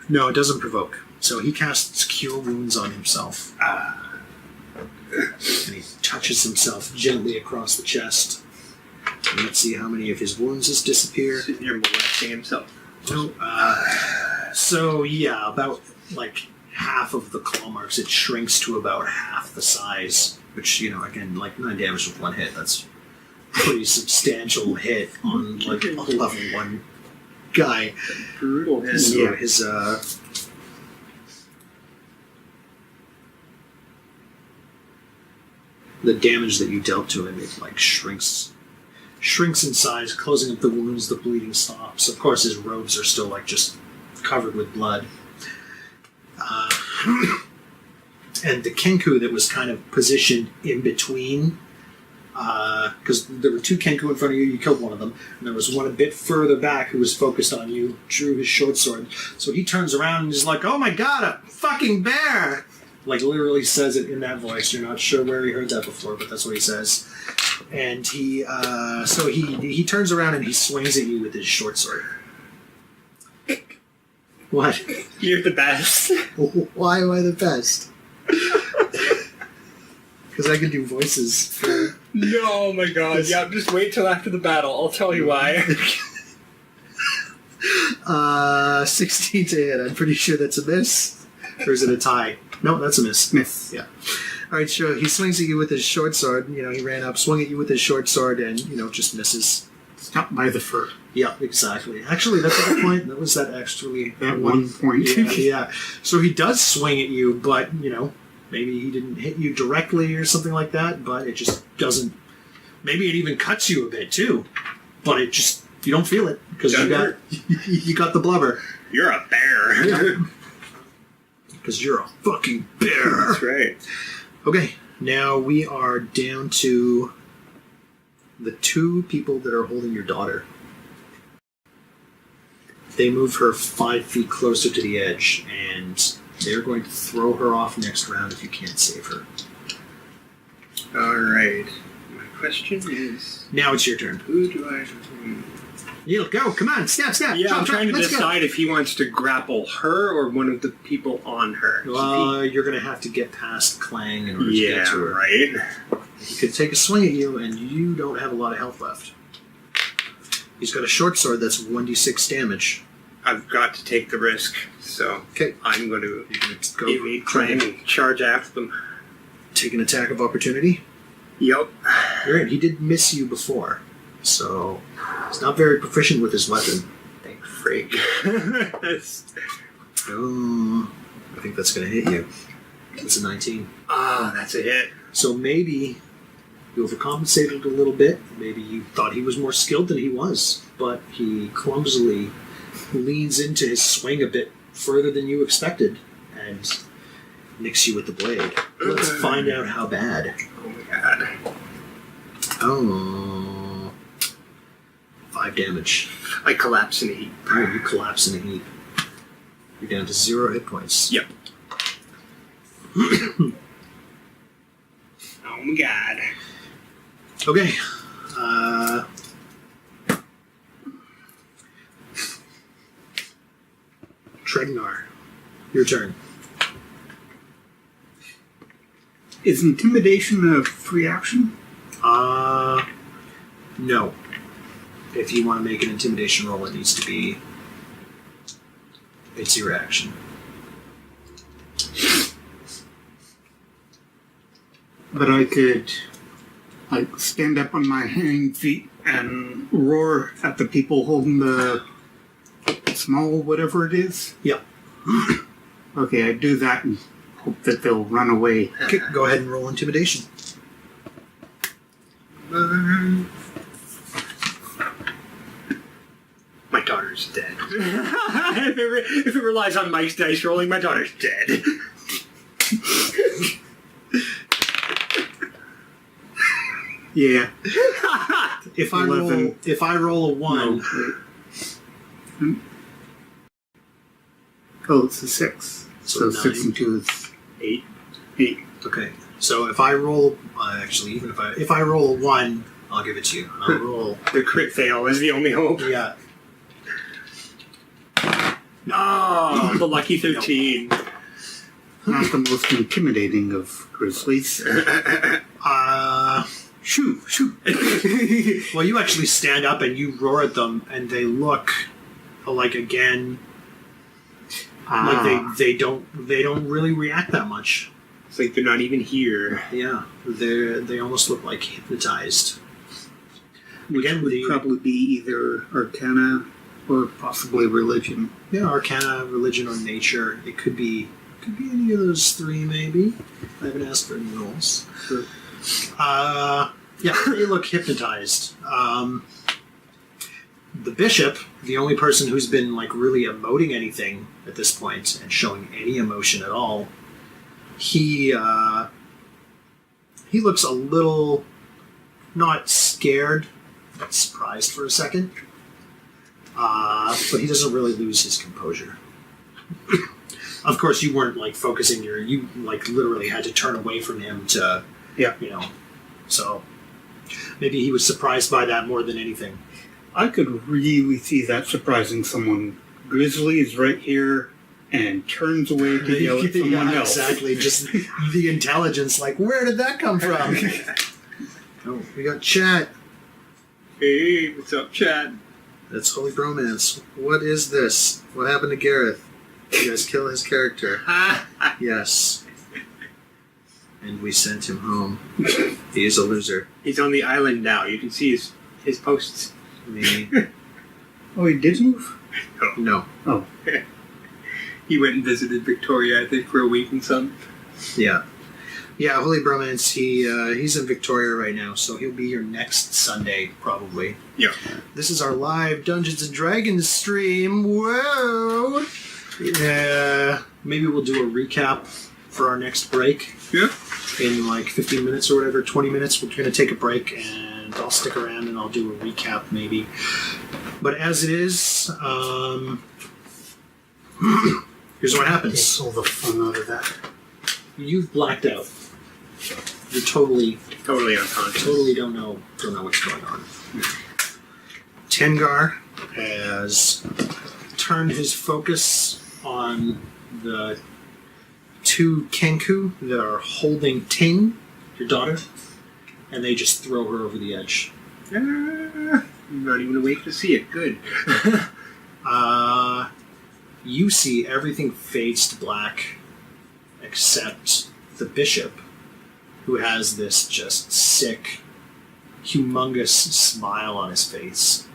[SPEAKER 1] No, it doesn't provoke. So he casts Cure Wounds on himself. And he touches himself gently across the chest. And let's see how many of his wounds has disappeared.
[SPEAKER 2] Sitting here molesting himself.
[SPEAKER 1] No. So, yeah, about, like, half of the claw marks, it shrinks to about half the size. Which, you know, again, like 9 damage with 1 hit. That's a pretty substantial hit on, like, a level 1 guy.
[SPEAKER 2] Brutal hit.
[SPEAKER 1] So
[SPEAKER 2] Yeah.
[SPEAKER 1] his, the damage that you dealt to him, it, like, shrinks in size, closing up the wounds, the bleeding stops. Of course, his robes are still, like, just covered with blood. And the Kenku that was kind of positioned in between, because there were 2 Kenku in front of you, you killed one of them, and there was one a bit further back who was focused on you, drew his short sword. So he turns around and is like, "Oh my god, a fucking bear!" Like, literally says it in that voice. You're not sure where he heard that before, but that's what he says. And he turns around and he swings at you with his short sword. What?
[SPEAKER 2] You're the best.
[SPEAKER 1] Why am I the best? Because I can do voices for...
[SPEAKER 2] No, oh my god. Yeah, just wait till after the battle. I'll tell you why.
[SPEAKER 1] 16 to hit. I'm pretty sure that's a miss. Or is it a tie? No, that's a miss.
[SPEAKER 3] Miss.
[SPEAKER 1] Yeah. Alright, so he swings at you with his short sword. You know, he ran up, swung at you with his short sword, and, you know, just misses.
[SPEAKER 3] Stop by the fur.
[SPEAKER 1] Yeah, exactly. Actually, that's a good point. That was that actually...
[SPEAKER 3] At one point.
[SPEAKER 1] Yeah. So he does swing at you, but, you know, maybe he didn't hit you directly or something like that, but it just doesn't... Maybe it even cuts you a bit, too. But it just... You don't feel it, because you got the blubber.
[SPEAKER 2] You're a bear.
[SPEAKER 1] Because you're a fucking bear.
[SPEAKER 2] That's right.
[SPEAKER 1] Okay, now we are down to the 2 people that are holding your daughter. They move her 5 feet closer to the edge, and they're going to throw her off next round if you can't save her.
[SPEAKER 2] Alright. My question is...
[SPEAKER 1] Now it's your turn.
[SPEAKER 2] Who do I...
[SPEAKER 1] Neil, go! Come on! Snap!
[SPEAKER 2] Yeah, I'm trying to
[SPEAKER 1] let's
[SPEAKER 2] decide if he wants to grapple her or one of the people on her.
[SPEAKER 1] Well, you're going to have to get past Clang in order to get to her.
[SPEAKER 2] Right.
[SPEAKER 1] He could take a swing at you, and you don't have a lot of health left. He's got a short sword that's 1d6 damage.
[SPEAKER 2] I've got to take the risk, so
[SPEAKER 1] Okay.
[SPEAKER 2] I'm going to
[SPEAKER 1] You're going to go
[SPEAKER 2] evade Clang and charge after them.
[SPEAKER 1] take an attack of opportunity.
[SPEAKER 2] Yep.
[SPEAKER 1] Alright, he did miss you before, so he's not very proficient with his weapon.
[SPEAKER 2] Thank freak.
[SPEAKER 1] Oh, I think that's going to hit you. That's a 19.
[SPEAKER 2] That's a hit.
[SPEAKER 1] So maybe you overcompensated a little bit. Maybe you thought he was more skilled than he was, but he clumsily leans into his swing a bit further than you expected and nicks you with the blade. Let's find out how bad.
[SPEAKER 2] Oh my god.
[SPEAKER 1] Oh. 5 damage.
[SPEAKER 2] I collapse in a heap.
[SPEAKER 1] Alright, you collapse in a heap. You're down to 0 hit points.
[SPEAKER 2] Yep. Oh my god.
[SPEAKER 1] Okay. Tregnar, your turn.
[SPEAKER 3] Is intimidation a free action?
[SPEAKER 1] No. If you want to make an intimidation roll, it needs to be... It's your action.
[SPEAKER 3] But I could, like, stand up on my hind feet and roar at the people holding the small whatever it is?
[SPEAKER 1] Yeah.
[SPEAKER 3] Okay, I do that and hope that they'll run away.
[SPEAKER 1] Okay, go ahead and roll intimidation.
[SPEAKER 2] My daughter's dead. if it relies on Mike's dice rolling, my daughter's dead.
[SPEAKER 3] Yeah.
[SPEAKER 1] If I
[SPEAKER 3] 11.
[SPEAKER 1] roll a 1,
[SPEAKER 3] Oh, it's a 6.
[SPEAKER 1] So
[SPEAKER 3] So 6
[SPEAKER 1] 9.
[SPEAKER 3] and 2 is
[SPEAKER 2] 8.
[SPEAKER 3] 8.
[SPEAKER 1] okay. So if I roll, actually, even if I roll a 1, I'll give it to you. I'll roll.
[SPEAKER 2] The crit fail is the only hope.
[SPEAKER 1] Yeah.
[SPEAKER 2] Oh, the lucky 13.
[SPEAKER 3] Not the most intimidating of grizzlies.
[SPEAKER 1] Shoo. Well, you actually stand up and you roar at them, and they look like again. Like they don't really react that much.
[SPEAKER 2] It's like they're not even here.
[SPEAKER 1] Yeah, they almost look like hypnotized.
[SPEAKER 3] Which
[SPEAKER 1] Again,
[SPEAKER 3] would probably be either Arcana or possibly religion.
[SPEAKER 1] Yeah, Arcana, religion, or nature. It could be any of those three, maybe. I haven't asked for any rolls.
[SPEAKER 3] Sure.
[SPEAKER 1] Yeah, they look hypnotized. The bishop, the only person who's been like really emoting anything at this point and showing any emotion at all, he looks a little not scared, but surprised for a second. But he doesn't really lose his composure. Of course, you weren't like focusing you like literally had to turn away from him to, so maybe he was surprised by that more than anything.
[SPEAKER 3] I could really see that surprising someone. Grizzly is right here and turns away to yell at someone else.
[SPEAKER 1] Exactly. Just the intelligence, like, where did that come from? Oh, we got chat.
[SPEAKER 2] Hey, what's up, Chad?
[SPEAKER 1] That's Holy Bromance. What is this? What happened to Gareth? Did you guys kill his character? Yes. And we sent him home. He's a loser.
[SPEAKER 2] He's on the island now. You can see his posts.
[SPEAKER 1] Me.
[SPEAKER 3] Oh, he did move?
[SPEAKER 1] No.
[SPEAKER 3] Oh.
[SPEAKER 2] He went and visited Victoria, I think, for a week and some.
[SPEAKER 1] Yeah. Yeah, Holy Bromance, he's in Victoria right now, so he'll be here next Sunday, probably.
[SPEAKER 2] Yeah.
[SPEAKER 1] This is our live Dungeons & Dragons stream. Whoa! Yeah. Maybe we'll do a recap for our next break.
[SPEAKER 2] Yeah.
[SPEAKER 1] In like 15 minutes or whatever, 20 minutes, we're going to take a break, and I'll stick around and I'll do a recap maybe. But as it is, here's what happens.
[SPEAKER 3] Take all the fun out of that.
[SPEAKER 1] You've blacked out. You're totally
[SPEAKER 2] unconscious.
[SPEAKER 1] Totally don't know what's going on. Tengar has turned his focus on the two Kenku that are holding Ting, your daughter, and they just throw her over the edge.
[SPEAKER 2] I'm not even awake to see it. Good.
[SPEAKER 1] You see everything fades to black except the bishop, who has this just sick, humongous smile on his face.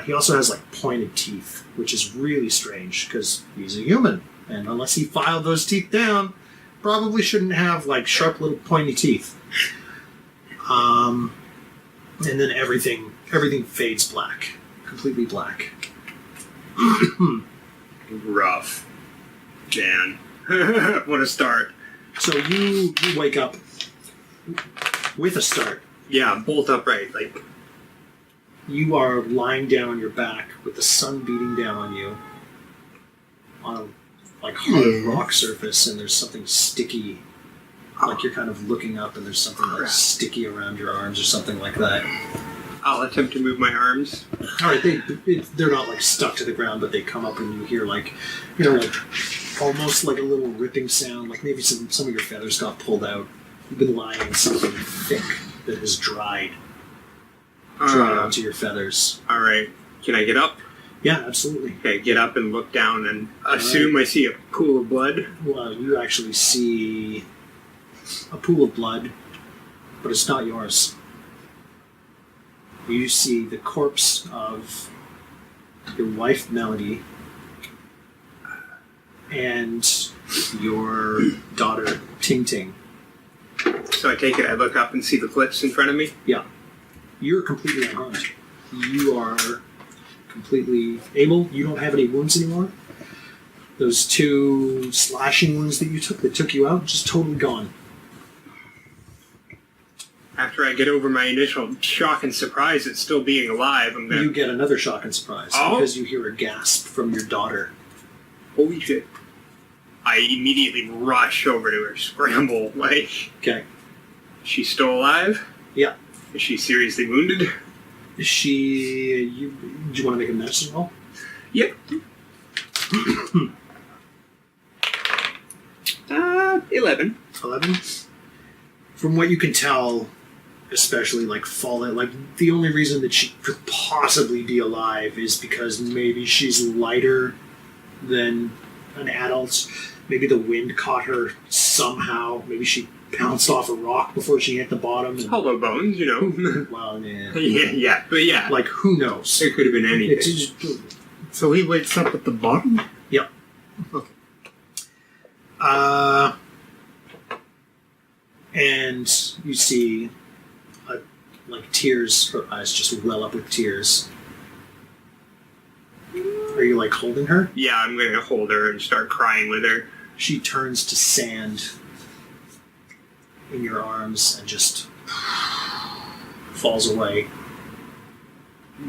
[SPEAKER 1] He also has like pointed teeth, which is really strange because he's a human, and unless he filed those teeth down, probably shouldn't have like sharp little pointy teeth. And then everything fades black, completely black.
[SPEAKER 2] Rough. Man. What a start.
[SPEAKER 1] So you wake up with a start.
[SPEAKER 2] Yeah, bolt upright. Like,
[SPEAKER 1] You are lying down on your back with the sun beating down on you on a like hard rock surface, and there's something sticky. Like you're kind of looking up, and there's something like sticky around your arms or something like that.
[SPEAKER 2] I'll attempt to move my arms.
[SPEAKER 1] All right, they're not like stuck to the ground, but they come up, and you hear like, like almost like a little ripping sound, like maybe some of your feathers got pulled out. You've been lying in something thick that has dried onto your feathers.
[SPEAKER 2] All right. Can I get up?
[SPEAKER 1] Yeah, absolutely.
[SPEAKER 2] Okay, get up and look down and assume I see a pool of blood.
[SPEAKER 1] Well, you actually see a pool of blood, but it's not yours. You see the corpse of your wife, Melody, and your daughter, Ting Ting.
[SPEAKER 2] So I take it, I look up and see the cliffs in front of me.
[SPEAKER 1] Yeah. You're completely unharmed. You are completely able. You don't have any wounds anymore. Those 2 slashing wounds that took you out, just totally gone.
[SPEAKER 2] After I get over my initial shock and surprise at still being alive, I'm gonna...
[SPEAKER 1] You get another shock and surprise because you hear a gasp from your daughter.
[SPEAKER 2] Holy shit. I immediately rush over to her, scramble, like...
[SPEAKER 1] Okay.
[SPEAKER 2] She's still alive?
[SPEAKER 1] Yeah.
[SPEAKER 2] Is she seriously wounded?
[SPEAKER 1] Do you want to make a medicine roll?
[SPEAKER 2] Yep. 11.
[SPEAKER 1] 11? From what you can tell, especially like Fallen, like the only reason that she could possibly be alive is because maybe she's lighter than an adult. Maybe the wind caught her somehow. Maybe she bounced off a rock before she hit the bottom. And,
[SPEAKER 2] Hollow bones, you know.
[SPEAKER 1] well, yeah.
[SPEAKER 2] yeah, but yeah.
[SPEAKER 1] Like, who knows?
[SPEAKER 2] It could have been anything.
[SPEAKER 1] It's just,
[SPEAKER 3] So he wakes up at the bottom?
[SPEAKER 1] Yep.
[SPEAKER 3] Okay.
[SPEAKER 1] And you see, like tears, her eyes just well up with tears. Are you like holding her?
[SPEAKER 2] Yeah, I'm going to hold her and start crying with her.
[SPEAKER 1] She turns to sand in your arms and just falls away.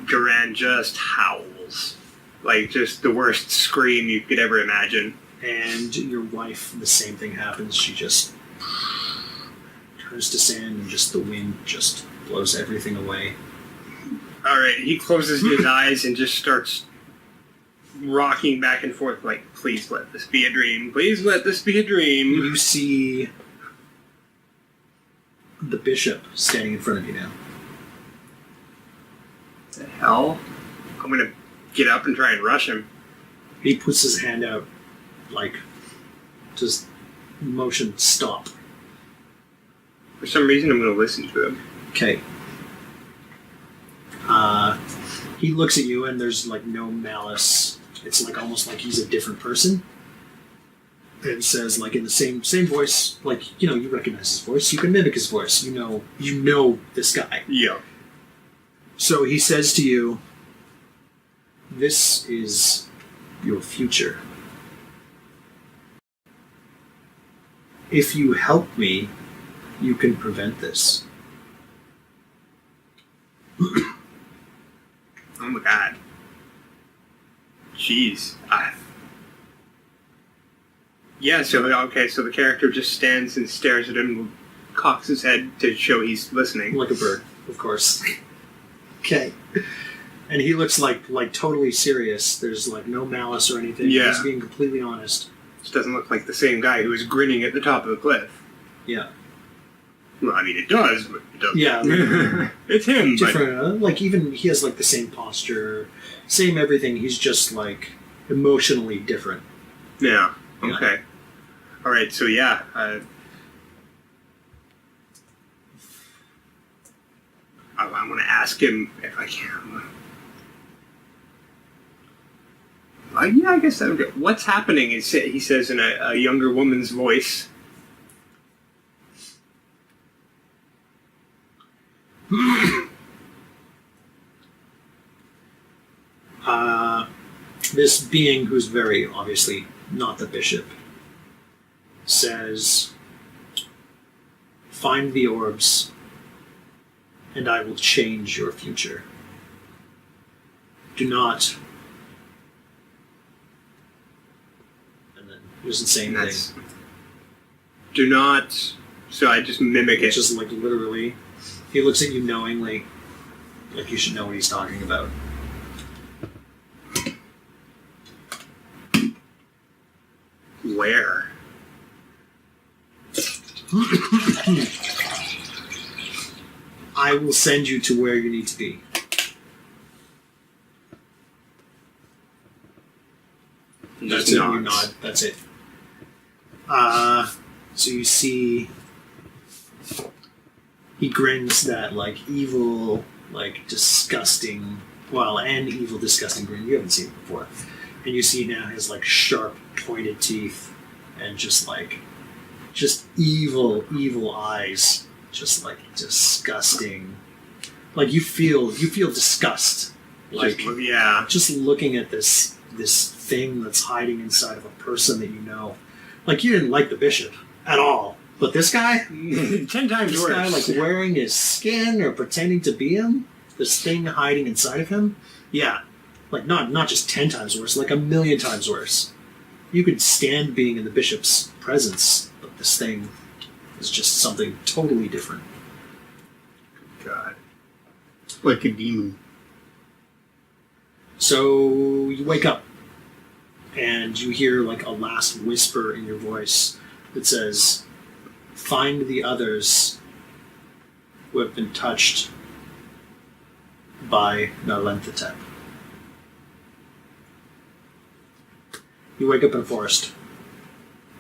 [SPEAKER 2] Duran just howls. Like, just the worst scream you could ever imagine.
[SPEAKER 1] And your wife, the same thing happens. She just turns to sand and just the wind just blows everything away.
[SPEAKER 2] Alright, he closes his eyes and just starts rocking back and forth like, please let this be a dream. Please let this be a dream.
[SPEAKER 1] You see the bishop standing in front of you now.
[SPEAKER 2] What the hell? I'm going to get up and try and rush him.
[SPEAKER 1] He puts his hand out, like, just motion stop.
[SPEAKER 2] For some reason, I'm going to listen to him.
[SPEAKER 1] Okay. He looks at you and there's, like, no malice. It's, like, almost like he's a different person. And says, like, in the same voice, like, you know, you recognize his voice. You can mimic his voice. You know this guy.
[SPEAKER 2] Yeah.
[SPEAKER 1] So he says to you, this is your future. If you help me, you can prevent this.
[SPEAKER 2] Oh my god. Jeez. Yeah, so the character just stands and stares at him, cocks his head to show he's listening.
[SPEAKER 1] Like a bird, of course. Okay. And he looks like totally serious. There's like no malice or anything.
[SPEAKER 2] Yeah.
[SPEAKER 1] He's being completely honest.
[SPEAKER 2] This doesn't look like the same guy who was grinning at the top of the cliff.
[SPEAKER 1] Yeah.
[SPEAKER 2] Well, I mean, it does, but it doesn't.
[SPEAKER 1] Yeah.
[SPEAKER 2] It's him, but...
[SPEAKER 1] Different. Like even he has like the same posture, same everything. He's just like emotionally different.
[SPEAKER 2] Yeah.
[SPEAKER 1] Yeah.
[SPEAKER 2] Okay. All right. So yeah, I want to ask him if I can. Yeah, I guess that would go. What's happening? He says in a younger woman's voice.
[SPEAKER 1] This being, who's very obviously not the bishop, says, find the orbs and I will change your future. Do not. And then he doesn't say anything.
[SPEAKER 2] Do not. So I just mimic it.
[SPEAKER 1] It's just like literally, he looks at you knowingly, like you should know what he's talking about.
[SPEAKER 2] Where?
[SPEAKER 1] I will send you to where you need to be. That's it. You nod. That's it. So you see, he grins that like evil, like disgusting, an evil, disgusting grin. You haven't seen it before, and you see now his like sharp, pointed teeth, and just evil, evil eyes, just like disgusting. Like you feel disgust. Like just looking at this thing that's hiding inside of a person that you know. Like you didn't like the bishop at all. But this guy,
[SPEAKER 2] 10 times
[SPEAKER 1] this
[SPEAKER 2] worse.
[SPEAKER 1] guy, like wearing his skin or pretending to be him, this thing hiding inside of him, yeah, like not just 10 times worse, like 1,000,000 times worse. You could stand being in the bishop's presence, but this thing is just something totally different.
[SPEAKER 2] God.
[SPEAKER 3] Like a demon.
[SPEAKER 1] So you wake up and you hear like a last whisper in your voice that says, "Find the others who have been touched by Narlenthotep." You wake up in a forest.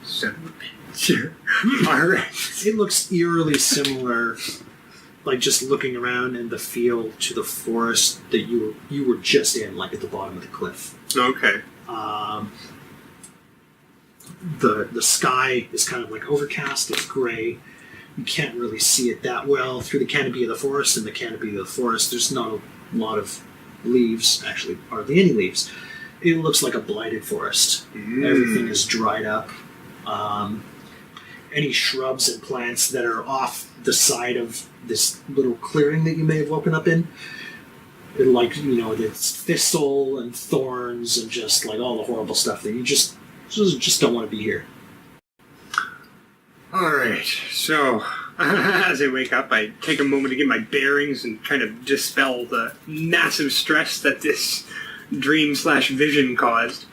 [SPEAKER 2] Son of a bitch. Alright.
[SPEAKER 1] It looks eerily similar, like just looking around in the field to the forest that you were just in, like at the bottom of the cliff.
[SPEAKER 2] Okay.
[SPEAKER 1] The sky is kind of like overcast. It's gray. You can't really see it that well through the canopy of the forest. In the canopy of the forest, there's not a lot of leaves, actually, hardly any leaves. It looks like a blighted forest. Everything is dried up. Any shrubs and plants that are off the side of this little clearing that you may have woken up in, it's thistle and thorns and just like all the horrible stuff that you just don't want to be here.
[SPEAKER 2] Alright, so as I wake up, I take a moment to get my bearings and kind of dispel the massive stress that this dream/vision caused.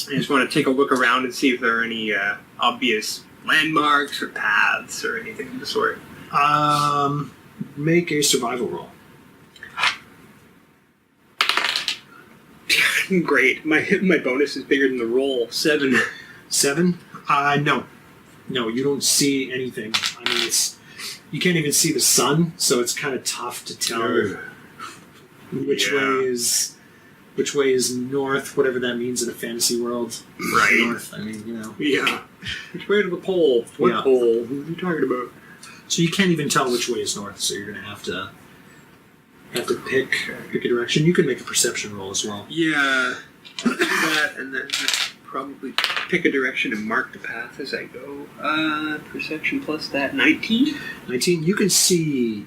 [SPEAKER 2] I just want to take a look around and see if there are any obvious landmarks or paths or anything of the sort.
[SPEAKER 1] Make a survival roll.
[SPEAKER 2] Great. My bonus is bigger than the roll. 7.
[SPEAKER 1] 7? No, you don't see anything. I mean, you can't even see the sun, so it's kind of tough to tell which way is north, whatever that means in a fantasy world.
[SPEAKER 2] Right.
[SPEAKER 1] North, I mean,
[SPEAKER 2] Yeah. Which way to the pole? What
[SPEAKER 1] Yeah.
[SPEAKER 2] pole? What are you talking about?
[SPEAKER 1] So you can't even tell which way is north, so you're going to have to pick a direction. You can make a perception roll as well.
[SPEAKER 2] Yeah. I'll do that, and then probably pick a direction and mark the path as I go. Perception plus that. 19?
[SPEAKER 1] 19, you can see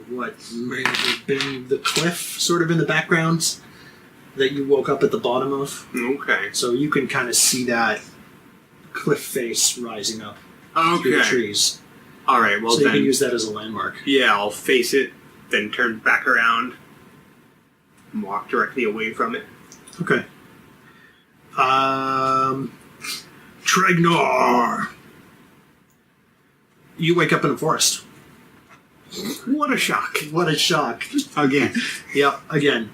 [SPEAKER 1] what may have been the cliff sort of in the background that you woke up at the bottom of.
[SPEAKER 2] Okay.
[SPEAKER 1] So you can kind of see that cliff face rising up through the
[SPEAKER 2] Okay.
[SPEAKER 1] trees.
[SPEAKER 2] Alright, well
[SPEAKER 1] So you
[SPEAKER 2] then.
[SPEAKER 1] can use that as a landmark.
[SPEAKER 2] Yeah, I'll face it, then turn back around and walk directly away from it.
[SPEAKER 1] Okay. Tregnor! You wake up in a forest.
[SPEAKER 2] What a shock.
[SPEAKER 1] What a shock.
[SPEAKER 3] Again.
[SPEAKER 1] Yep, again.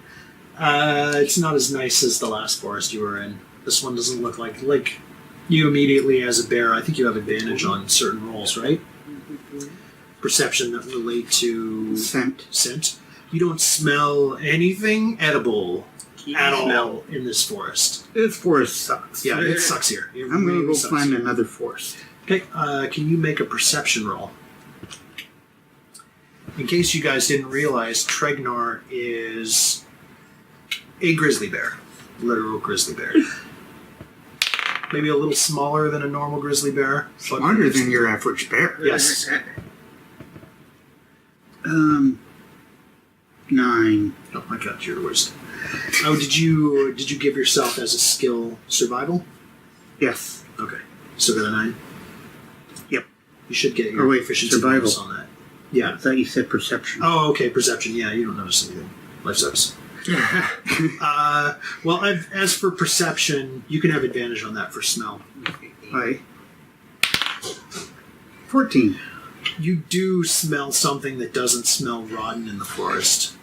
[SPEAKER 1] It's not as nice as the last forest you were in. This one doesn't look like you immediately as a bear. I think you have advantage on certain rolls, right? Perception that relate to scent. You don't smell anything edible at all in this forest.
[SPEAKER 3] This forest sucks.
[SPEAKER 1] Yeah, it sucks here. It
[SPEAKER 3] I'm going
[SPEAKER 1] really
[SPEAKER 3] to go
[SPEAKER 1] sucks
[SPEAKER 3] find
[SPEAKER 1] here.
[SPEAKER 3] another forest.
[SPEAKER 1] Okay, can you make a perception roll? In case you guys didn't realize, Tregnar is a grizzly bear. Literal grizzly bear. Maybe a little smaller than a normal grizzly bear. but-
[SPEAKER 3] Smarter than your average bear.
[SPEAKER 1] Yes.
[SPEAKER 3] 9.
[SPEAKER 1] Oh my god, you're the worst. Oh, did you give yourself as a skill survival?
[SPEAKER 3] Yes.
[SPEAKER 1] Okay. So got a 9?
[SPEAKER 3] Yep.
[SPEAKER 1] You should get your efficiency
[SPEAKER 3] survival.
[SPEAKER 1] bonus on that. Yeah.
[SPEAKER 3] I thought you said perception.
[SPEAKER 1] Oh, okay, perception. Yeah, you don't notice anything. Life sucks. Well, as for perception, you can have advantage on that for smell.
[SPEAKER 3] Hi. 14.
[SPEAKER 1] You do smell something that doesn't smell rotten in the forest.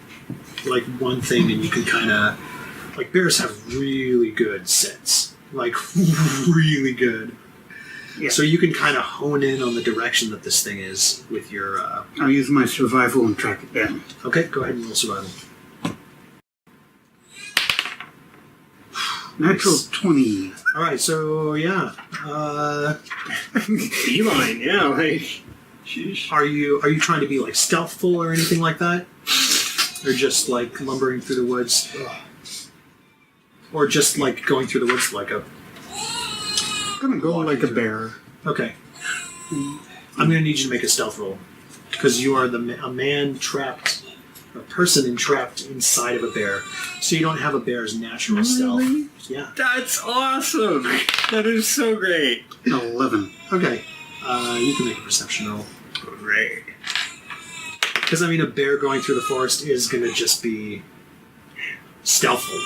[SPEAKER 1] Like one thing, and you can kind of... Like, bears have really good scents. Like, really good.
[SPEAKER 3] Yeah.
[SPEAKER 1] So you can kind of hone in on the direction that this thing is with your...
[SPEAKER 3] I'll use my survival and track it down.
[SPEAKER 1] Okay, go ahead and roll survival.
[SPEAKER 3] Natural
[SPEAKER 1] Nice.
[SPEAKER 3] 20.
[SPEAKER 1] All right, so yeah.
[SPEAKER 2] Beeline, yeah, like... Sheesh.
[SPEAKER 1] Are you trying to be like stealthful or anything like that? Or just like lumbering through the woods? Or just like going through the woods like a...
[SPEAKER 3] I'm gonna go like a bear.
[SPEAKER 1] Okay. I'm going to need you to make a stealth roll because you are a man trapped, a person entrapped inside of a bear. So you don't have a bear's natural stealth. Yeah.
[SPEAKER 2] That's awesome. That is so great.
[SPEAKER 3] 11.
[SPEAKER 1] Okay. You can make a perception roll.
[SPEAKER 2] Great.
[SPEAKER 1] Because, I mean, a bear going through the forest is going to just be stealthful.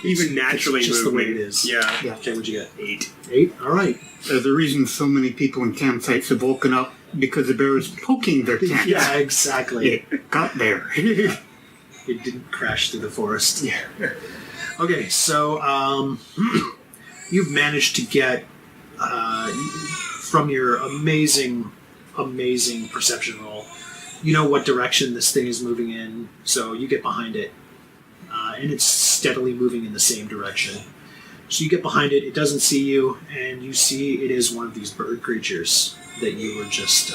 [SPEAKER 2] Even naturally
[SPEAKER 1] just the way
[SPEAKER 2] moving.
[SPEAKER 1] it is.
[SPEAKER 2] Yeah.
[SPEAKER 1] Okay, what'd you get?
[SPEAKER 2] 8.
[SPEAKER 1] 8? All right.
[SPEAKER 3] There's a reason so many people in campsites have woken up because the bear was poking their tent.
[SPEAKER 1] Yeah, exactly.
[SPEAKER 3] It got there.
[SPEAKER 1] It didn't crash through the forest.
[SPEAKER 2] Yeah.
[SPEAKER 1] Okay, so you've managed to get from your amazing perception roll. You know what direction this thing is moving in, so you get behind it, and it's steadily moving in the same direction. So you get behind it. It doesn't see you, and you see it is one of these bird creatures that you were just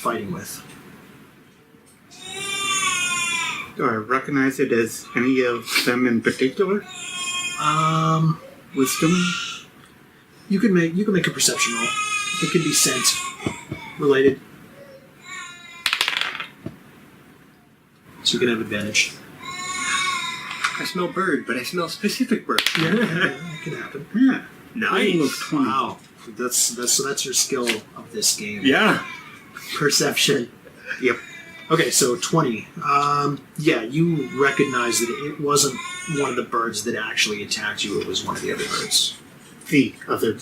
[SPEAKER 1] fighting with.
[SPEAKER 3] Do I recognize it as any of them in particular? Wisdom?
[SPEAKER 1] You can make a perception roll. It can be scent related, so you can have advantage.
[SPEAKER 2] I smell bird, but I smell specific bird.
[SPEAKER 1] Yeah, it can happen.
[SPEAKER 3] Yeah.
[SPEAKER 2] Nice.
[SPEAKER 3] 20.
[SPEAKER 1] Wow, that's your skill of this game.
[SPEAKER 2] Yeah.
[SPEAKER 1] Perception.
[SPEAKER 3] Yep.
[SPEAKER 1] Okay, so 20. Yeah, you recognize that it wasn't one of the birds that actually attacked you. It was one of the other birds.
[SPEAKER 3] The other.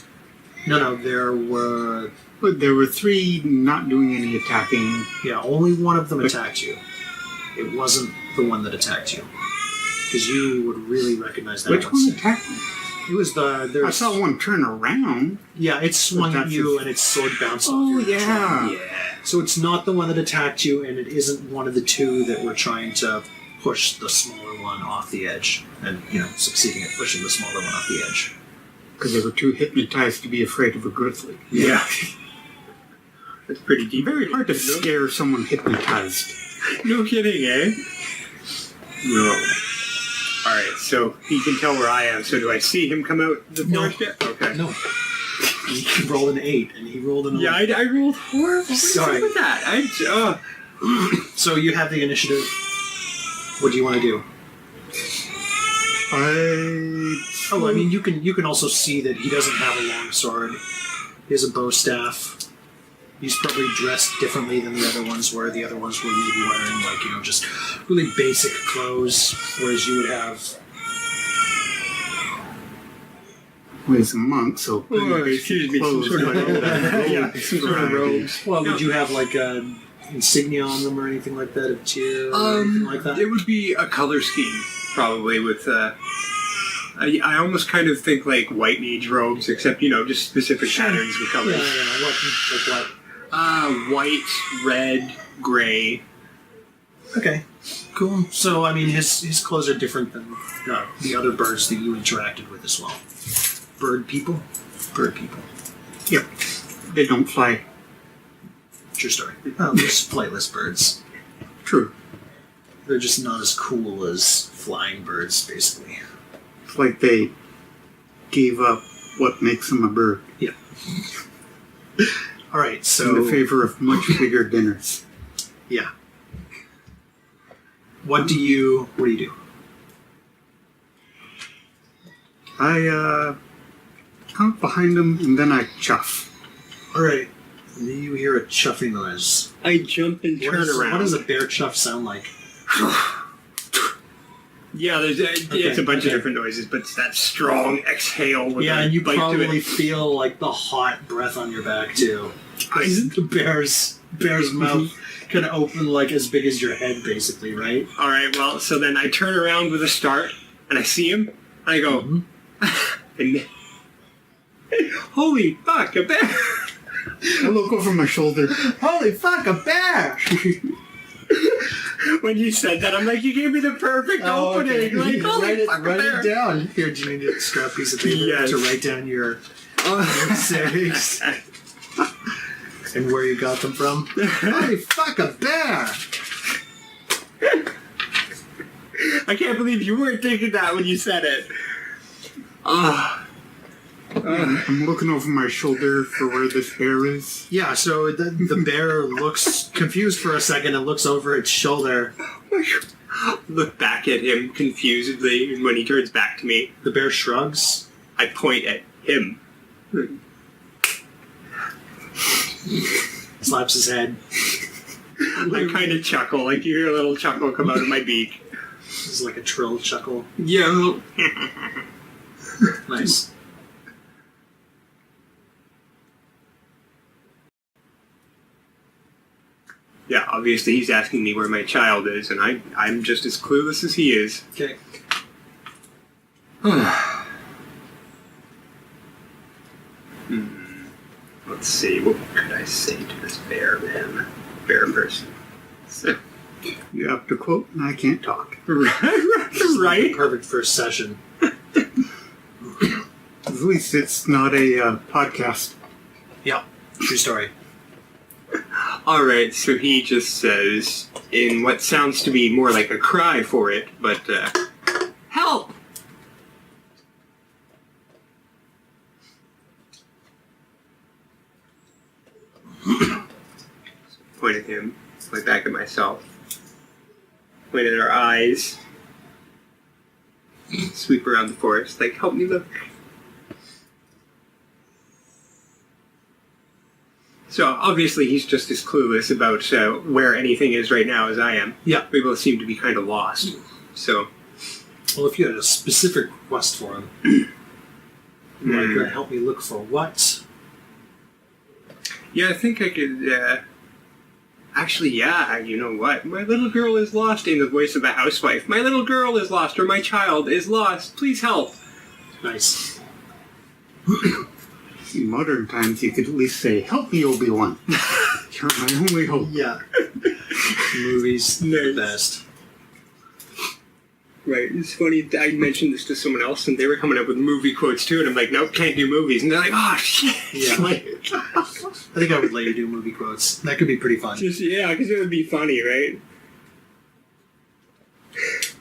[SPEAKER 1] No, there were.
[SPEAKER 3] But there were 3 not doing any attacking.
[SPEAKER 1] Yeah, only one of them attacked you. It wasn't the one that attacked you. Because you would really recognize that.
[SPEAKER 3] Which one attacked me?
[SPEAKER 1] It was
[SPEAKER 3] I
[SPEAKER 1] there's
[SPEAKER 3] saw one turn around.
[SPEAKER 1] Yeah, it swung at you and its sword bounced off your
[SPEAKER 3] yeah.
[SPEAKER 2] Yeah.
[SPEAKER 1] So it's not the one that attacked you, and it isn't one of the 2 that were trying to push the smaller one off the edge, and succeeding at pushing the smaller one off the edge.
[SPEAKER 3] Because they were too hypnotized to be afraid of a grizzly.
[SPEAKER 2] Yeah. That's pretty deep.
[SPEAKER 3] Very hard to scare someone hypnotized.
[SPEAKER 2] No kidding, eh? No. Alright, so he can tell where I am. So do I see him come out the
[SPEAKER 1] No.
[SPEAKER 2] forest yet? Okay.
[SPEAKER 1] No. He rolled an 8, and he rolled an 11.
[SPEAKER 2] Yeah, I rolled horrible.
[SPEAKER 1] Sorry.
[SPEAKER 2] What's up with that?
[SPEAKER 1] So you have the initiative. What do you want to do? I mean, you can also see that he doesn't have a long sword. He has a bow staff. He's probably dressed differently than the other ones were. The other ones were maybe wearing, just really basic clothes, whereas you would have...
[SPEAKER 3] Well, he's a monk, so
[SPEAKER 2] excuse me, some sort of yeah, some sort of robes.
[SPEAKER 1] Well, would you have, a insignia on them or anything like that, a tier or anything like that?
[SPEAKER 2] It would be a color scheme, probably, with... I almost kind of think like white mage robes, except, just specific patterns and colors.
[SPEAKER 1] Yeah, what?
[SPEAKER 2] White, red, gray.
[SPEAKER 1] Okay, cool. So, I mean, his clothes are different than the other birds that you interacted with as well. Bird people? Bird people.
[SPEAKER 3] Yep. They don't fly.
[SPEAKER 1] True story. Well, they're just flightless birds.
[SPEAKER 3] True.
[SPEAKER 1] They're just not as cool as flying birds, basically.
[SPEAKER 3] It's like they gave up what makes them a bird
[SPEAKER 1] Yeah. All right, so...
[SPEAKER 3] in the favor of much bigger dinners.
[SPEAKER 1] Yeah. What do you do?
[SPEAKER 3] I come up behind them and then I chuff.
[SPEAKER 1] All right. You hear a chuffing noise.
[SPEAKER 2] I jump and turn around.
[SPEAKER 1] What does a bear chuff sound like?
[SPEAKER 2] Yeah, it's a bunch of different noises, but it's that strong exhale. With
[SPEAKER 1] Yeah, and you
[SPEAKER 2] bite to
[SPEAKER 1] probably
[SPEAKER 2] it.
[SPEAKER 1] feel like the hot breath on your back too. The bear's mouth kind of open like as big as your head, basically, right?
[SPEAKER 2] All right, well, so then I turn around with a start, and I see him, and I go, and, holy fuck, a bear!
[SPEAKER 3] I look over my shoulder.
[SPEAKER 1] Holy fuck, a bear!
[SPEAKER 2] When you said that, I'm like, you gave me the perfect opening.
[SPEAKER 1] Okay.
[SPEAKER 2] Like, holy fuck, a
[SPEAKER 1] write
[SPEAKER 2] bear!
[SPEAKER 1] it down. Here, do you need a scrap piece of paper
[SPEAKER 2] Yes.
[SPEAKER 1] to write down your savings and where you got them from? Holy fuck, a bear!
[SPEAKER 2] I can't believe you weren't thinking that when you said it.
[SPEAKER 3] I'm looking over my shoulder for where this bear is.
[SPEAKER 1] Yeah, so the bear looks confused for a second and looks over its shoulder.
[SPEAKER 2] Look back at him confusedly, and when he turns back to me,
[SPEAKER 1] The bear shrugs.
[SPEAKER 2] I point at him.
[SPEAKER 1] Slaps his head.
[SPEAKER 2] I kind of chuckle, like you hear a little chuckle come out of my beak.
[SPEAKER 1] This is like a trill chuckle.
[SPEAKER 2] Yeah.
[SPEAKER 1] Nice.
[SPEAKER 2] Yeah, obviously he's asking me where my child is, and I'm just as clueless as he is.
[SPEAKER 1] Okay.
[SPEAKER 2] Let's see, what could I say to this bear man? Bear person. So,
[SPEAKER 3] You have to quote, and I can't talk.
[SPEAKER 2] right?
[SPEAKER 1] Perfect first session.
[SPEAKER 3] At least it's not a podcast.
[SPEAKER 1] Yeah. True story.
[SPEAKER 2] Alright, so he just says, in what sounds to be more like a cry for it, but, help! Point at him, point back at myself, point at our eyes, sweep around the forest, like, help me look. So, obviously, he's just as clueless about where anything is right now as I am.
[SPEAKER 1] Yeah.
[SPEAKER 2] We both seem to be kind of lost. So,
[SPEAKER 1] Well, if you had a specific request for him, like, help me look for what?
[SPEAKER 2] yeah, I think I could, actually, yeah, you know what? My little girl is lost, in the voice of a housewife. My little girl is lost, or my child is lost. Please help.
[SPEAKER 1] Nice.
[SPEAKER 3] In modern times, you could at least say, "Help me, Obi-Wan." You're my only hope.
[SPEAKER 1] Yeah. Movies,
[SPEAKER 2] Nice.
[SPEAKER 1] best.
[SPEAKER 2] Right, it's funny, I mentioned this to someone else, and they were coming up with movie quotes too, and I'm like, nope, can't do movies. And they're like, oh, shit.
[SPEAKER 1] Yeah. I think I would let you do movie quotes. That could be pretty fun.
[SPEAKER 2] Just, yeah, because it would be funny, right?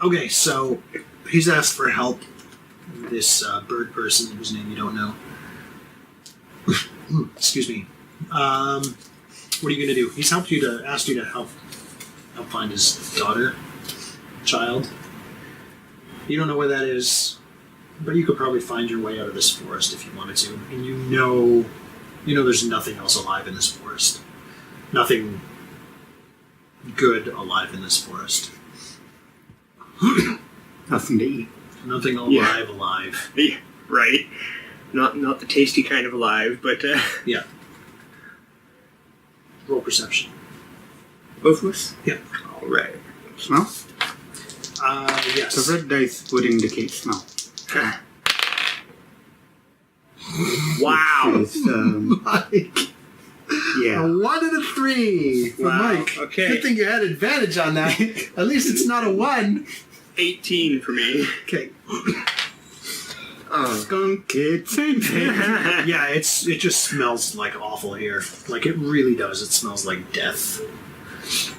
[SPEAKER 1] Okay, so he's asked for help. This bird person whose name you don't know. Excuse me. What are you going to do? He's asked you to help find his daughter, child. You don't know where that is, but you could probably find your way out of this forest if you wanted to. And you know there's nothing else alive in this forest. Nothing good alive in this forest.
[SPEAKER 3] Nothing to eat.
[SPEAKER 1] Nothing
[SPEAKER 2] Yeah.
[SPEAKER 1] alive.
[SPEAKER 2] Yeah, right. Not the tasty kind of alive, but,
[SPEAKER 1] Yeah. Roll perception.
[SPEAKER 2] both of us?
[SPEAKER 1] Yeah.
[SPEAKER 2] Alright.
[SPEAKER 3] Smell?
[SPEAKER 1] Yes.
[SPEAKER 3] The red dice would indicate smell.
[SPEAKER 2] Wow!
[SPEAKER 3] It's,
[SPEAKER 1] Mike.
[SPEAKER 3] yeah.
[SPEAKER 1] A 1 and a 3 for
[SPEAKER 2] Wow,
[SPEAKER 1] Mike.
[SPEAKER 2] okay.
[SPEAKER 1] Good thing you had advantage on that. At least it's not a 1.
[SPEAKER 2] 18 for me.
[SPEAKER 1] Okay.
[SPEAKER 2] Oh.
[SPEAKER 3] Skunk kid, same thing.
[SPEAKER 1] Yeah, it just smells like awful here. Like it really does. It smells like death.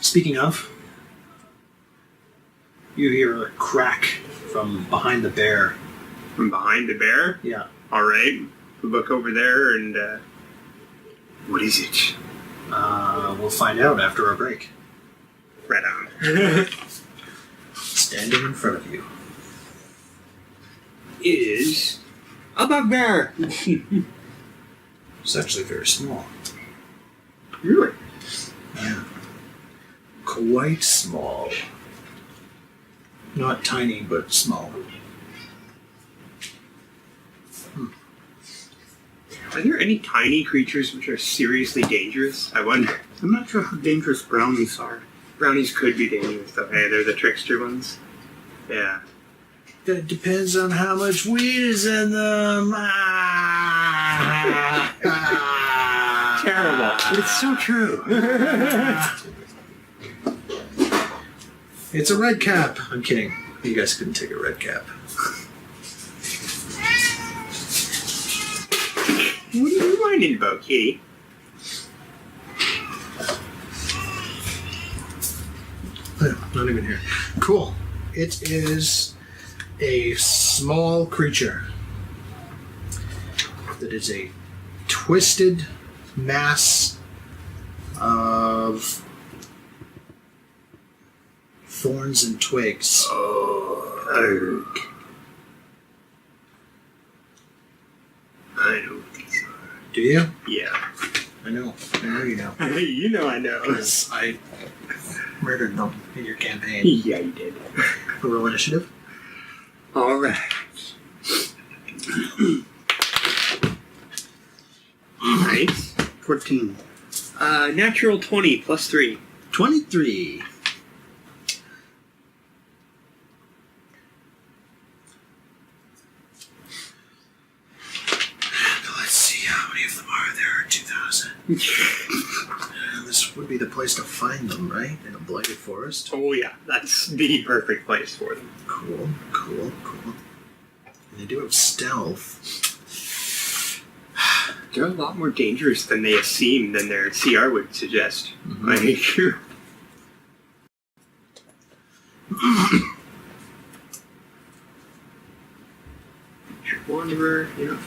[SPEAKER 1] Speaking of, you hear a crack from behind the bear.
[SPEAKER 2] From behind the bear?
[SPEAKER 1] Yeah.
[SPEAKER 2] Alright. We look over there and, what is it?
[SPEAKER 1] We'll find out after our break.
[SPEAKER 2] Right on.
[SPEAKER 1] Standing in front of you.
[SPEAKER 2] Is a bugbear.
[SPEAKER 1] It's actually very small.
[SPEAKER 2] Really?
[SPEAKER 1] Yeah. Quite small. Not tiny, but small.
[SPEAKER 2] Are there any tiny creatures which are seriously dangerous? I wonder.
[SPEAKER 3] I'm not sure how dangerous brownies are.
[SPEAKER 2] Brownies could be dangerous, though. Hey, they're the trickster ones. Yeah.
[SPEAKER 1] That depends on how much weed is in them.
[SPEAKER 2] Terrible. But it's so true.
[SPEAKER 1] It's a red cap. I'm kidding. You guys couldn't take a red cap.
[SPEAKER 2] What are you whining about, kitty?
[SPEAKER 1] Not even here. Cool. It is a small creature. that is a twisted mass of thorns and twigs.
[SPEAKER 2] Oh, I know what these are.
[SPEAKER 1] Do you?
[SPEAKER 2] Yeah.
[SPEAKER 1] I know you know.
[SPEAKER 2] You know I know.
[SPEAKER 1] Because I murdered them in your campaign.
[SPEAKER 2] Yeah, you did.
[SPEAKER 1] Roll initiative.
[SPEAKER 2] All right. Nice.
[SPEAKER 3] 14.
[SPEAKER 2] Natural 20 plus 3.
[SPEAKER 1] 23. Let's see, how many of them are there? 2,000. This would be the place to find them, right? In a blighted forest.
[SPEAKER 2] Oh yeah, that's the perfect place for them.
[SPEAKER 1] Cool. And they do have stealth.
[SPEAKER 2] They're a lot more dangerous than they seem, than their CR would suggest.
[SPEAKER 1] Mhm.
[SPEAKER 2] Like, Wanderer, you know.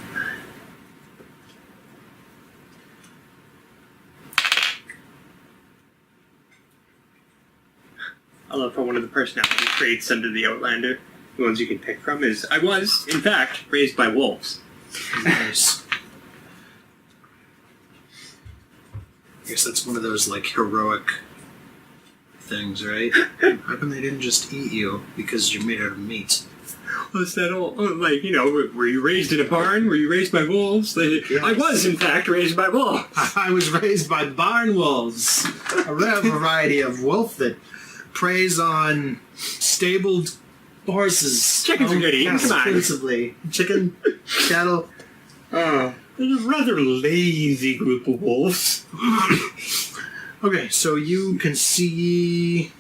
[SPEAKER 2] I love how one of the personality traits under the Outlander, the ones you can pick from, is I was, in fact, raised by wolves.
[SPEAKER 1] Nice. I guess that's one of those, like, heroic things, right? How come they didn't just eat you because you're made out of meat?
[SPEAKER 2] Was that all, like, you know, were you raised in a barn? Were you raised by wolves? Like,
[SPEAKER 1] Yes.
[SPEAKER 2] I was, in fact, raised by wolves.
[SPEAKER 1] I was raised by barn wolves, a rare variety of wolf that preys on stabled horses.
[SPEAKER 2] Chickens are good eating, come on.
[SPEAKER 1] Principally. Chicken, cattle.
[SPEAKER 3] They're a rather lazy group of wolves.
[SPEAKER 1] Okay, so you can see...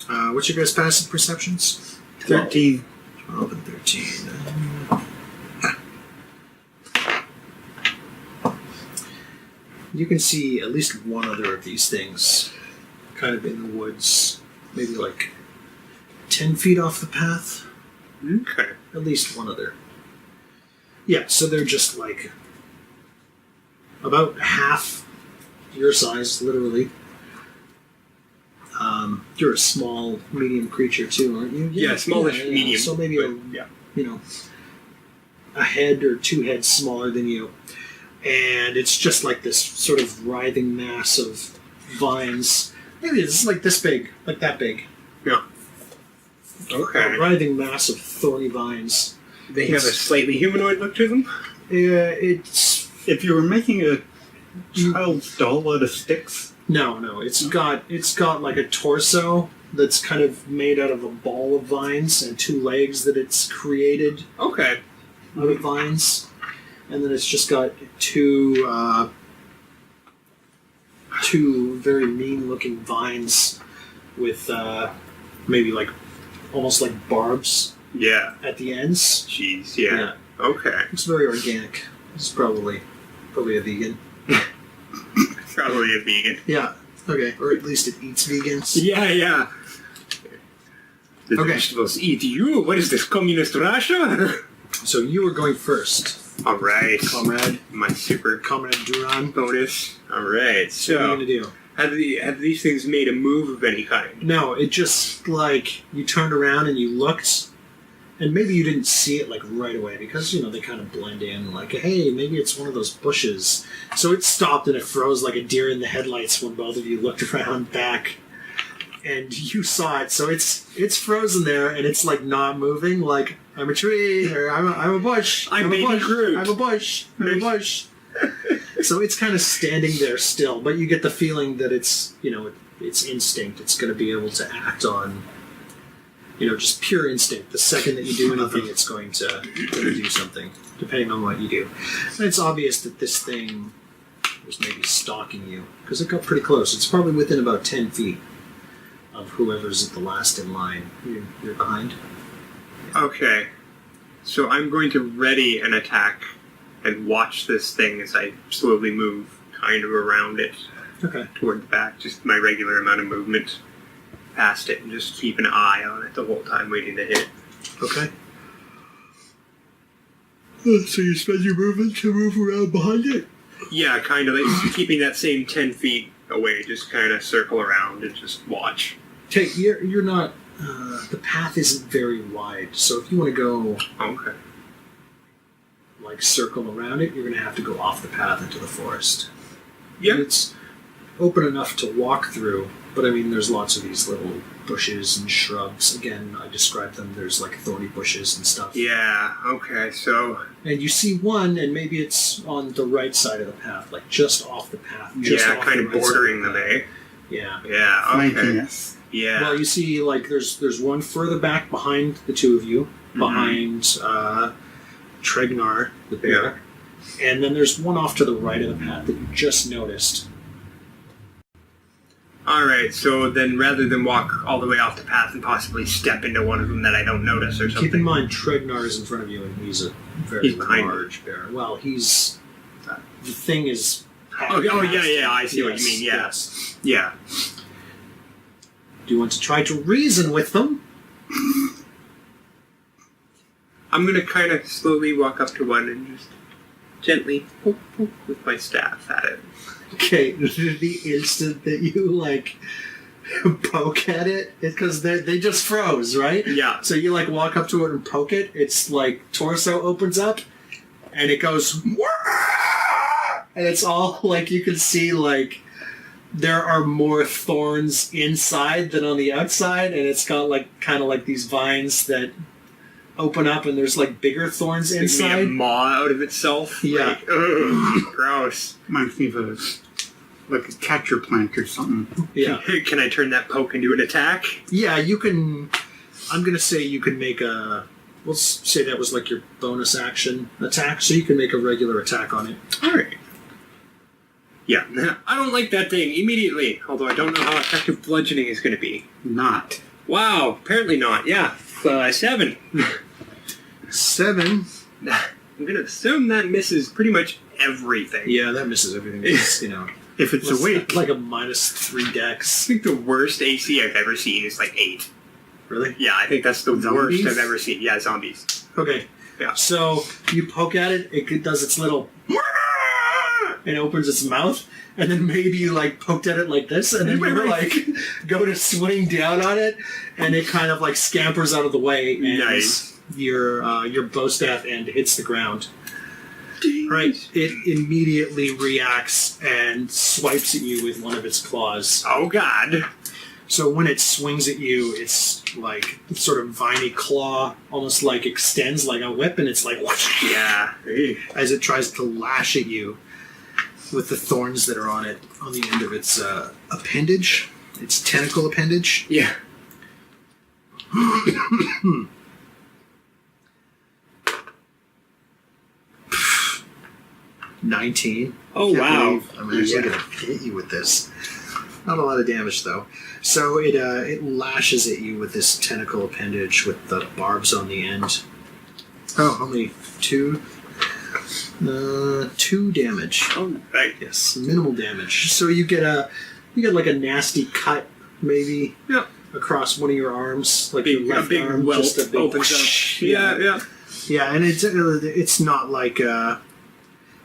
[SPEAKER 1] what's your guys' passive perceptions?
[SPEAKER 3] 13.
[SPEAKER 1] 12 and 13. You can see at least one other of these things kind of in the woods, maybe like 10 feet off the path.
[SPEAKER 2] Okay.
[SPEAKER 1] At least one other. Yeah, so they're just like about half your size, literally. You're a small, medium creature too, aren't you?
[SPEAKER 2] Yeah, smallish, medium.
[SPEAKER 1] So maybe
[SPEAKER 2] yeah.
[SPEAKER 1] A head or two heads smaller than you. And it's just like this sort of writhing mass of vines. Maybe it's like this big, like that big.
[SPEAKER 2] Yeah.
[SPEAKER 1] A
[SPEAKER 2] Okay.
[SPEAKER 1] writhing mass of thorny vines.
[SPEAKER 2] They have a slightly humanoid look to them?
[SPEAKER 1] It's
[SPEAKER 3] If you were making a child's doll out of sticks,
[SPEAKER 1] no. It's got like a torso that's kind of made out of a ball of vines and two legs that it's created
[SPEAKER 2] Okay.
[SPEAKER 1] out of vines, and then it's just got two very mean-looking vines with maybe like almost like barbs
[SPEAKER 2] Yeah.
[SPEAKER 1] at the ends.
[SPEAKER 2] Jeez, yeah. Okay.
[SPEAKER 1] It's very organic. It's probably a vegan.
[SPEAKER 2] Probably a vegan.
[SPEAKER 1] Yeah. Okay. Or at least it eats vegans.
[SPEAKER 2] Yeah. The
[SPEAKER 1] Okay.
[SPEAKER 2] vegetables eat you? What is this, communist Russia?
[SPEAKER 1] So you were going first,
[SPEAKER 2] Alright.
[SPEAKER 1] comrade.
[SPEAKER 2] My super
[SPEAKER 1] Comrade Duran.
[SPEAKER 2] bonus. Alright,
[SPEAKER 1] So what are you
[SPEAKER 2] so
[SPEAKER 1] gonna do?
[SPEAKER 2] have these things made a move of any kind?
[SPEAKER 1] No, it just like you turned around and you looked, and maybe you didn't see it like right away because they kind of blend in. Like, hey, maybe it's one of those bushes. So it stopped and it froze like a deer in the headlights when both of you looked around back, and you saw it. So it's frozen there and it's like not moving. Like I'm a tree or I'm a bush.
[SPEAKER 2] I'm
[SPEAKER 1] a
[SPEAKER 2] Baby
[SPEAKER 1] bush.
[SPEAKER 2] Groot.
[SPEAKER 1] I'm a bush. I'm a bush. So it's kind of standing there still, but you get the feeling that it's it's instinct. It's going to be able to act on. Just pure instinct. The second that you do anything, it's going to do something, depending on what you do. And it's obvious that this thing was maybe stalking you, because it got pretty close. It's probably within about 10 feet of whoever's at the last in line. You're behind.
[SPEAKER 2] Okay. So I'm going to ready an attack and watch this thing as I slowly move kind of around it
[SPEAKER 1] Okay.
[SPEAKER 2] toward the back, just my regular amount of movement past it, and just keep an eye on it the whole time waiting to hit.
[SPEAKER 1] Okay. So you spend your movement to move around behind it?
[SPEAKER 2] Yeah, kind of. Like, keeping that same 10 feet away, just kind of circle around and just watch.
[SPEAKER 1] Okay, you're not... the path isn't very wide, so if you want to go...
[SPEAKER 2] Okay.
[SPEAKER 1] like circle around it, you're going to have to go off the path into the forest.
[SPEAKER 2] Yeah.
[SPEAKER 1] And it's open enough to walk through, but I mean, there's lots of these little bushes and shrubs. Again, I described them. There's like thorny bushes and stuff.
[SPEAKER 2] Yeah, okay, so...
[SPEAKER 1] And you see one, and maybe it's on the right side of the path, like just off the path. Just
[SPEAKER 2] yeah,
[SPEAKER 1] off
[SPEAKER 2] kind
[SPEAKER 1] the
[SPEAKER 2] of
[SPEAKER 1] right side
[SPEAKER 2] bordering
[SPEAKER 1] the
[SPEAKER 2] them,
[SPEAKER 1] path.
[SPEAKER 2] eh?
[SPEAKER 1] Yeah.
[SPEAKER 2] Yeah,
[SPEAKER 3] Flanking
[SPEAKER 2] okay.
[SPEAKER 3] us.
[SPEAKER 2] Yeah.
[SPEAKER 1] Well, you see, like, there's one further back behind the two of you, behind Tregnar, the bear. And then there's one off to the right of the path that you just noticed.
[SPEAKER 2] Alright, so then rather than walk all the way off the path and possibly step into one of them that I don't notice or something...
[SPEAKER 1] Keep in mind, Tregnar is in front of you, and he's a very
[SPEAKER 2] He's behind
[SPEAKER 1] large bear. Well, he's... the thing is...
[SPEAKER 2] Okay, oh, yeah, I see what you
[SPEAKER 1] Yes,
[SPEAKER 2] mean, yeah.
[SPEAKER 1] yes.
[SPEAKER 2] Yeah.
[SPEAKER 1] Do you want to try to reason with them?
[SPEAKER 2] I'm gonna kind of slowly walk up to one and just gently poke with my staff at it.
[SPEAKER 1] Okay, the instant that you, like, poke at it, it's because they just froze, right?
[SPEAKER 2] Yeah.
[SPEAKER 1] So you, like, walk up to it and poke it, its, like, torso opens up, and it goes... And it's all, like, you can see, like, there are more thorns inside than on the outside, and it's got, like, kind of like these vines that open up, and there's, like, bigger thorns
[SPEAKER 2] Making a
[SPEAKER 1] inside.
[SPEAKER 2] maw out of itself.
[SPEAKER 1] Yeah.
[SPEAKER 2] Like, ugh, gross.
[SPEAKER 3] Reminds me of like a catcher plant or something.
[SPEAKER 1] Yeah.
[SPEAKER 2] Can I turn that poke into an attack?
[SPEAKER 1] Yeah, you can... I'm going to say you can make a... Let's say that was, like, your bonus action attack, so you can make a regular attack on it.
[SPEAKER 2] Alright. Yeah, I don't like that thing immediately, although I don't know how effective bludgeoning is going to be.
[SPEAKER 3] Not.
[SPEAKER 2] Wow, apparently not, yeah. 7.
[SPEAKER 1] 7?
[SPEAKER 2] I'm going to assume that misses pretty much everything.
[SPEAKER 1] Yeah, that misses everything. It's, you know...
[SPEAKER 3] If it's awake.
[SPEAKER 1] Like a -3
[SPEAKER 2] I
[SPEAKER 1] dex.
[SPEAKER 2] think the worst AC I've ever seen is like 8.
[SPEAKER 1] Really?
[SPEAKER 2] Yeah, I think that's the
[SPEAKER 3] Zombies?
[SPEAKER 2] worst I've ever seen. Yeah, zombies.
[SPEAKER 1] Okay.
[SPEAKER 2] Yeah.
[SPEAKER 1] So, you poke at it, it does its little... and opens its mouth, and then maybe you, like, poked at it like this, and then you, like, go to swing down on it, and it kind of, like, scampers out of the way, and
[SPEAKER 2] Nice.
[SPEAKER 1] your bow staff end hits the ground.
[SPEAKER 2] Dang.
[SPEAKER 1] Right, it immediately reacts and swipes at you with one of its claws.
[SPEAKER 2] Oh, God.
[SPEAKER 1] So when it swings at you, it's like sort of viney claw, almost like extends like a whip, and it's like
[SPEAKER 2] Yeah.
[SPEAKER 1] as it tries to lash at you with the thorns that are on it on the end of its appendage, its tentacle appendage.
[SPEAKER 2] Yeah.
[SPEAKER 1] 19.
[SPEAKER 2] Oh,
[SPEAKER 1] Can't
[SPEAKER 2] wow.
[SPEAKER 1] believe I'm actually going to hit you with this. Not a lot of damage, though. So it lashes at you with this tentacle appendage with the barbs on the end. Oh, how many? 2? 2 damage.
[SPEAKER 2] Oh, right.
[SPEAKER 1] Yes, minimal damage. So you get like a nasty cut, maybe,
[SPEAKER 2] Yeah.
[SPEAKER 1] across one of your arms, like
[SPEAKER 2] Big,
[SPEAKER 1] your left
[SPEAKER 2] a big
[SPEAKER 1] arm,
[SPEAKER 2] welt
[SPEAKER 1] just a big
[SPEAKER 2] opens up. Yeah.
[SPEAKER 1] Yeah, and it's not like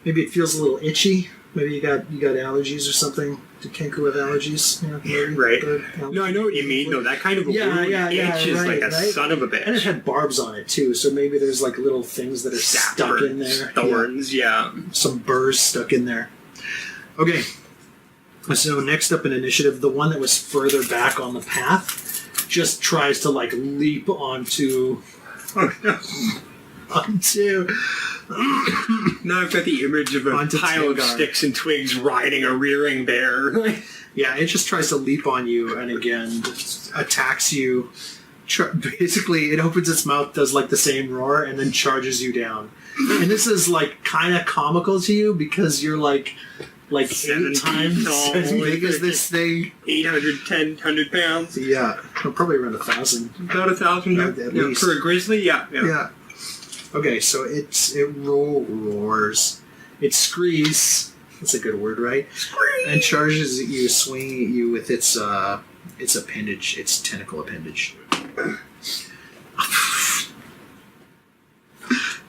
[SPEAKER 1] maybe it feels a little itchy. Maybe you got allergies or something. Did Kenku have allergies? Yeah, maybe.
[SPEAKER 2] Right.
[SPEAKER 1] Allergies.
[SPEAKER 2] No, I know what you mean, though. That kind of a
[SPEAKER 1] Yeah,
[SPEAKER 2] wound
[SPEAKER 1] yeah,
[SPEAKER 2] itches
[SPEAKER 1] right,
[SPEAKER 2] like a
[SPEAKER 1] right.
[SPEAKER 2] son of a
[SPEAKER 1] And it
[SPEAKER 2] bitch.
[SPEAKER 1] had barbs on it too, so maybe there's like little things that are stuck in there.
[SPEAKER 2] Thorns, yeah.
[SPEAKER 1] Yeah, some burrs stuck in there. Okay. So next up in initiative, the one that was further back on the path just tries to like leap onto
[SPEAKER 2] Now I've got the image of a
[SPEAKER 1] Onto
[SPEAKER 2] pile of
[SPEAKER 1] Tildar.
[SPEAKER 2] sticks and twigs riding a rearing bear.
[SPEAKER 1] yeah, it just tries to leap on you and again attacks you. Basically, it opens its mouth, does like the same roar, and then charges you down. And this is like kind of comical to you because you're like
[SPEAKER 2] 7
[SPEAKER 1] 8 times
[SPEAKER 2] tall,
[SPEAKER 1] as big as this thing.
[SPEAKER 2] 100 pounds.
[SPEAKER 1] Yeah, probably around 1,000.
[SPEAKER 2] About 1,000,
[SPEAKER 1] At
[SPEAKER 2] yeah.
[SPEAKER 1] least.
[SPEAKER 2] For a grizzly, yeah.
[SPEAKER 1] Yeah. Okay, so it roars. It screes. That's a good word, right?
[SPEAKER 2] Scream!
[SPEAKER 1] And charges at you, swinging at you with its appendage, its tentacle appendage.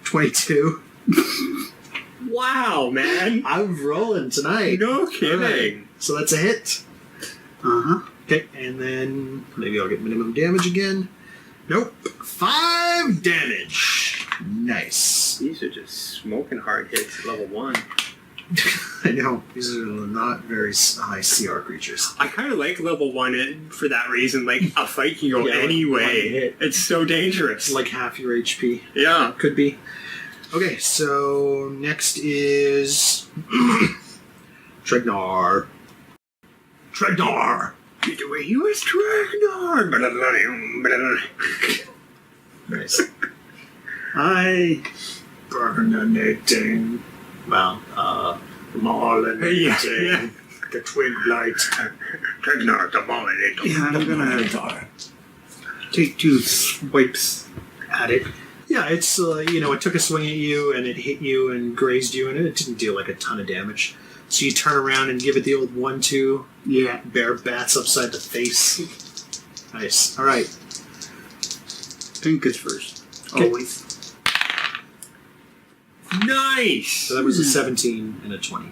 [SPEAKER 1] 22.
[SPEAKER 2] Wow, man.
[SPEAKER 1] I'm rolling tonight.
[SPEAKER 2] No kidding.
[SPEAKER 1] Alright, so that's a hit. Okay, and then maybe I'll get minimum damage again. Nope. 5 damage. Nice.
[SPEAKER 2] These are just smoking hard hits at level 1.
[SPEAKER 1] I know. These are not very high CR creatures.
[SPEAKER 2] I kind of like level 1 for that reason. Like, a fight can go
[SPEAKER 1] Yeah, like
[SPEAKER 2] any
[SPEAKER 1] one
[SPEAKER 2] way.
[SPEAKER 1] hit.
[SPEAKER 2] It's so dangerous.
[SPEAKER 1] It's like half your HP.
[SPEAKER 2] Yeah.
[SPEAKER 1] Could be. Okay, so next is Tregnar. Tregnar!
[SPEAKER 2] Get away, you was Tragnar!
[SPEAKER 1] Nice. I burnating. Well, mollinating.
[SPEAKER 2] Yeah.
[SPEAKER 1] The twig blight.
[SPEAKER 2] Tragnar, the mollinating.
[SPEAKER 3] Yeah, I'm gonna take 2 swipes at it.
[SPEAKER 1] Yeah, it's, it took a swing at you and it hit you and grazed you and it didn't deal like a ton of damage. So you turn around and give it the old 1-2.
[SPEAKER 3] Yeah.
[SPEAKER 1] Bear bats upside the face. Nice. Alright.
[SPEAKER 3] Think is first.
[SPEAKER 1] Okay.
[SPEAKER 3] Always.
[SPEAKER 2] Nice!
[SPEAKER 1] So that was a 17 and a 20.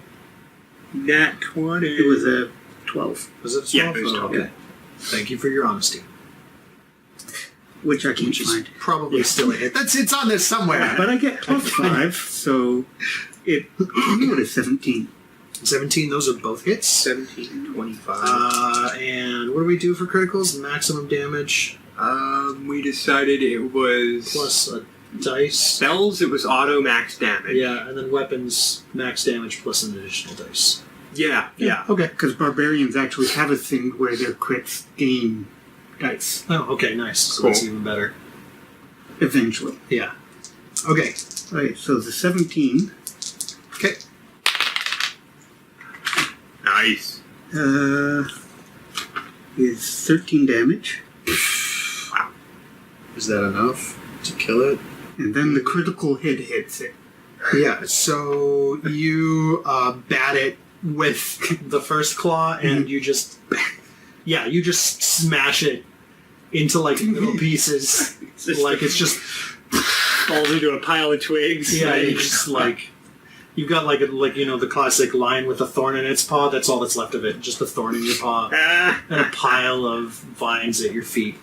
[SPEAKER 2] Nat 20.
[SPEAKER 3] It was a 12.
[SPEAKER 1] Was it 12?
[SPEAKER 2] Yeah, it was 12.
[SPEAKER 1] Okay. Thank you for your honesty.
[SPEAKER 3] Which I can't
[SPEAKER 1] Which is
[SPEAKER 3] find.
[SPEAKER 1] probably still a hit. It's on this somewhere.
[SPEAKER 3] But I get plus 5, so it would have 17.
[SPEAKER 1] 17, those are both hits.
[SPEAKER 2] 17, 25.
[SPEAKER 1] And what do we do for criticals? Maximum damage
[SPEAKER 2] We decided it was...
[SPEAKER 1] plus a dice.
[SPEAKER 2] Spells, it was auto max damage.
[SPEAKER 1] Yeah, and then weapons, max damage plus an additional dice.
[SPEAKER 2] Yeah.
[SPEAKER 1] Okay.
[SPEAKER 3] Because barbarians actually have a thing where their crits gain dice,
[SPEAKER 1] Oh, okay, nice. So
[SPEAKER 2] Cool.
[SPEAKER 1] that's even better.
[SPEAKER 3] eventually.
[SPEAKER 1] Yeah. Okay.
[SPEAKER 3] Right, so the 17
[SPEAKER 1] Okay.
[SPEAKER 2] Nice.
[SPEAKER 3] is 13 damage.
[SPEAKER 1] Is that enough to kill it?
[SPEAKER 3] And then the critical hit hits it.
[SPEAKER 1] Yeah, so you bat it with the first claw and you just smash it into like little pieces. It's just
[SPEAKER 2] Falls into a pile of twigs.
[SPEAKER 1] yeah,
[SPEAKER 2] Like,
[SPEAKER 1] it's just like you've got the classic lion with a thorn in its paw. That's all that's left of it, just a thorn in your paw and a pile of vines at your feet.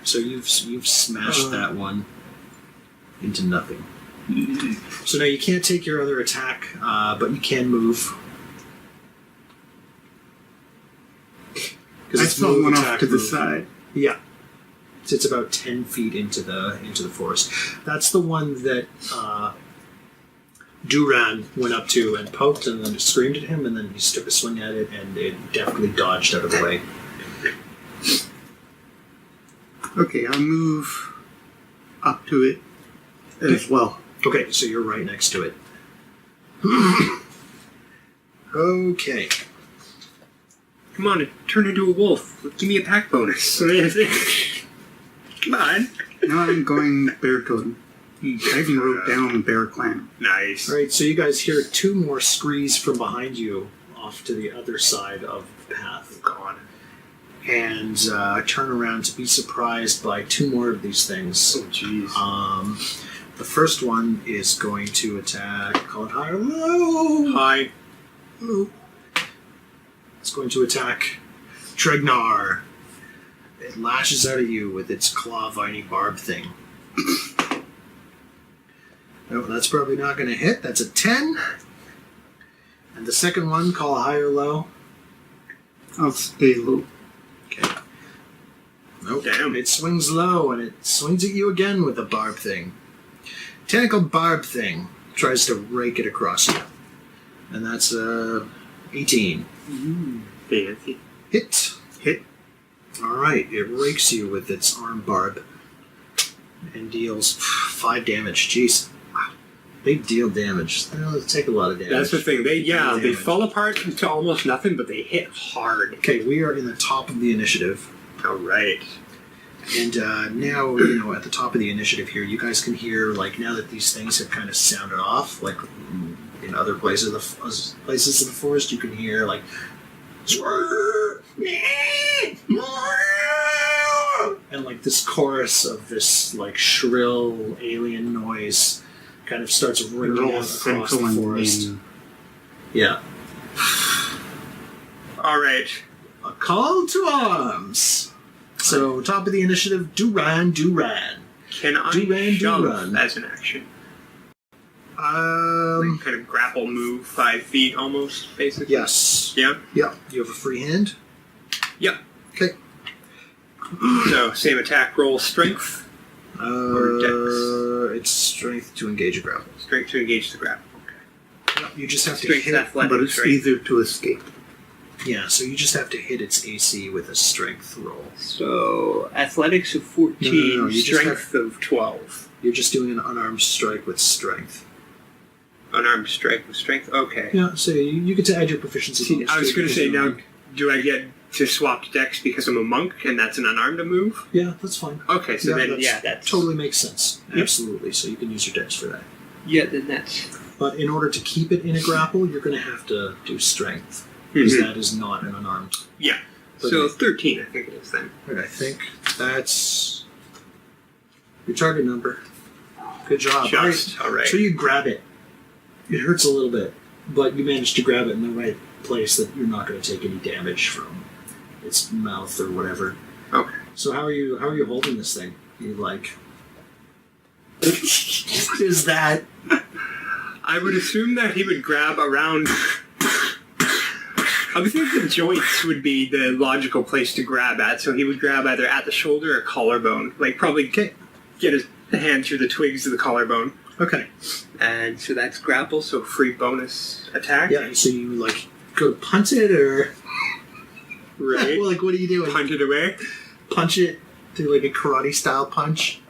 [SPEAKER 1] So you've smashed that one into nothing. So now you can't take your other attack, but you can move.
[SPEAKER 3] I saw one off to the side.
[SPEAKER 1] Yeah. So it's about 10 feet into the forest. That's the one that Duran went up to and poked and then screamed at him, and then he took a swing at it, and it definitely dodged out of the way.
[SPEAKER 3] Okay, I'll move up to it as well.
[SPEAKER 1] Okay, so you're right next to it. Okay.
[SPEAKER 2] Come on, turn into a wolf. Give me a pack bonus. Come on.
[SPEAKER 3] Now I'm going bear totem. I even wrote down bear clan.
[SPEAKER 2] Nice.
[SPEAKER 1] Alright, so you guys hear 2 more screes from behind you off to the other side of the path.
[SPEAKER 2] God.
[SPEAKER 1] And turn around to be surprised by 2 more of these things.
[SPEAKER 2] Oh, jeez.
[SPEAKER 1] The first one is going to attack. Call it high or low.
[SPEAKER 2] Hi.
[SPEAKER 1] Low. It's going to attack Tregnar. It lashes out at you with its claw viney barb thing. No, that's probably not going to hit. That's a 10. And the second one, call high or low.
[SPEAKER 3] I'll stay low.
[SPEAKER 1] Okay. Nope.
[SPEAKER 2] Damn.
[SPEAKER 1] It swings low, and it swings at you again with a barb thing. Tentacle barb thing tries to rake it across you. And that's 18.
[SPEAKER 2] Fancy.
[SPEAKER 1] Hit.
[SPEAKER 3] Hit.
[SPEAKER 1] Alright, it rakes you with its arm barb. And deals 5 damage. Jeez. They deal damage. They take a lot of damage.
[SPEAKER 2] That's the thing. They
[SPEAKER 1] Damage.
[SPEAKER 2] fall apart to almost nothing, but they hit hard.
[SPEAKER 1] Okay, we are in the top of the initiative.
[SPEAKER 2] All right.
[SPEAKER 1] And now, at the top of the initiative here, you guys can hear, now that these things have kind of sounded off, in other places of the forest, you can hear, and, this chorus of this, shrill alien noise kind of starts
[SPEAKER 3] They're
[SPEAKER 1] ringing
[SPEAKER 3] all
[SPEAKER 1] out across the
[SPEAKER 3] central
[SPEAKER 1] forest.
[SPEAKER 3] and
[SPEAKER 1] Yeah.
[SPEAKER 2] All right.
[SPEAKER 1] A call to arms. So, top of the initiative, Duran.
[SPEAKER 2] Can I
[SPEAKER 1] Do
[SPEAKER 2] shove
[SPEAKER 1] run.
[SPEAKER 2] as an action? Like kind of grapple move 5 feet almost, basically?
[SPEAKER 1] Yes.
[SPEAKER 2] Yeah?
[SPEAKER 1] Yeah. You have a free hand?
[SPEAKER 2] Yep.
[SPEAKER 1] Okay.
[SPEAKER 2] So, same attack roll, strength. Or dex?
[SPEAKER 1] It's strength to engage a grapple.
[SPEAKER 2] Strength to engage the grapple. Okay.
[SPEAKER 1] You just have to
[SPEAKER 2] Strength
[SPEAKER 1] hit it.
[SPEAKER 2] athletics,
[SPEAKER 3] but it's
[SPEAKER 2] right?
[SPEAKER 3] easier to escape.
[SPEAKER 1] Yeah, so you just have to hit its AC with a strength roll.
[SPEAKER 2] So, athletics of 14,
[SPEAKER 1] No, you just
[SPEAKER 2] strength of 12.
[SPEAKER 1] You're just doing an unarmed strike with strength.
[SPEAKER 2] Unarmed strike with strength? Okay.
[SPEAKER 1] Yeah, so you get to add your proficiency.
[SPEAKER 2] See,
[SPEAKER 1] bonus
[SPEAKER 2] I
[SPEAKER 1] to
[SPEAKER 2] was
[SPEAKER 1] it
[SPEAKER 2] going to
[SPEAKER 1] because
[SPEAKER 2] say,
[SPEAKER 1] you're a
[SPEAKER 2] now,
[SPEAKER 1] monk.
[SPEAKER 2] do I get to swap to dex because I'm a monk and that's an unarmed move?
[SPEAKER 1] Yeah, that's fine.
[SPEAKER 2] Okay, so then, that's...
[SPEAKER 1] totally makes sense.
[SPEAKER 2] Yep.
[SPEAKER 1] Absolutely. So you can use your dex for that.
[SPEAKER 2] Yeah, then that's...
[SPEAKER 1] But in order to keep it in a grapple, you're going to have to do strength. Because
[SPEAKER 2] Mhm.
[SPEAKER 1] that is not an unarmed.
[SPEAKER 2] Yeah.
[SPEAKER 1] But
[SPEAKER 2] So 13, I think it is then.
[SPEAKER 1] and I think that's your target number. Good job.
[SPEAKER 2] Just, all right.
[SPEAKER 1] So you grab it. It hurts a little bit, but you managed to grab it in the right place that you're not going to take any damage from its mouth or whatever.
[SPEAKER 2] Okay.
[SPEAKER 1] So how are you holding this thing? You like what is that?
[SPEAKER 2] I would assume that he would grab around... I would think the joints would be the logical place to grab at, so he would grab either at the shoulder or collarbone. Like, probably get his hand through the twigs of the collarbone.
[SPEAKER 1] Okay.
[SPEAKER 2] And so that's grapple, so free bonus attack.
[SPEAKER 1] Yeah, and so you like go to punch it or
[SPEAKER 2] Right.
[SPEAKER 1] well, like what are you doing?
[SPEAKER 2] Punt it away.
[SPEAKER 1] Punch it, do like a karate style punch.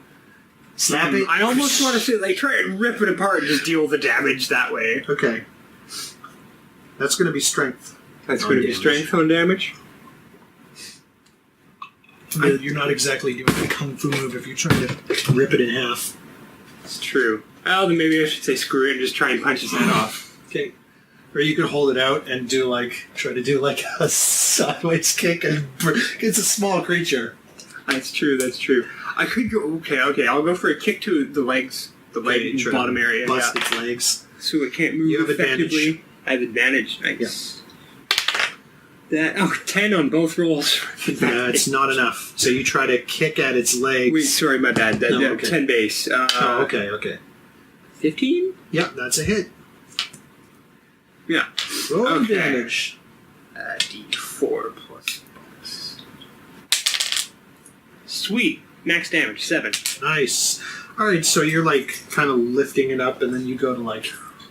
[SPEAKER 1] Snap it.
[SPEAKER 2] I almost want to say, like, try and rip it apart and just deal the damage that way.
[SPEAKER 1] Okay. That's going to be strength.
[SPEAKER 2] That's
[SPEAKER 1] On
[SPEAKER 2] going to be
[SPEAKER 1] damage.
[SPEAKER 2] strength on damage.
[SPEAKER 1] You're not exactly doing a kung fu move if you're trying to rip it in half.
[SPEAKER 2] It's true. Well, then maybe I should say screw it and just try and punch his head off.
[SPEAKER 1] Okay. Or you could hold it out and try to do like a sideways kick and it's a small creature.
[SPEAKER 2] That's true, that's true. I could go, okay, I'll go for a kick to the legs, the leg
[SPEAKER 1] Try to
[SPEAKER 2] bottom area,
[SPEAKER 1] Bust
[SPEAKER 2] yeah.
[SPEAKER 1] its legs.
[SPEAKER 2] So it can't move
[SPEAKER 1] You have
[SPEAKER 2] effectively.
[SPEAKER 1] advantage.
[SPEAKER 2] I have advantage, nice. That 10 on both rolls.
[SPEAKER 1] It's not enough. So you try to kick at its legs.
[SPEAKER 2] Wait, sorry, my bad.
[SPEAKER 1] No, okay.
[SPEAKER 2] 10 base.
[SPEAKER 1] Oh, okay.
[SPEAKER 2] 15?
[SPEAKER 1] Yeah, that's a hit.
[SPEAKER 2] Yeah.
[SPEAKER 1] Roll
[SPEAKER 2] Okay.
[SPEAKER 1] damage.
[SPEAKER 2] D4 plus bonus. Sweet. Max damage, 7.
[SPEAKER 1] Nice. Alright, so you're like kind of lifting it up and then you go to like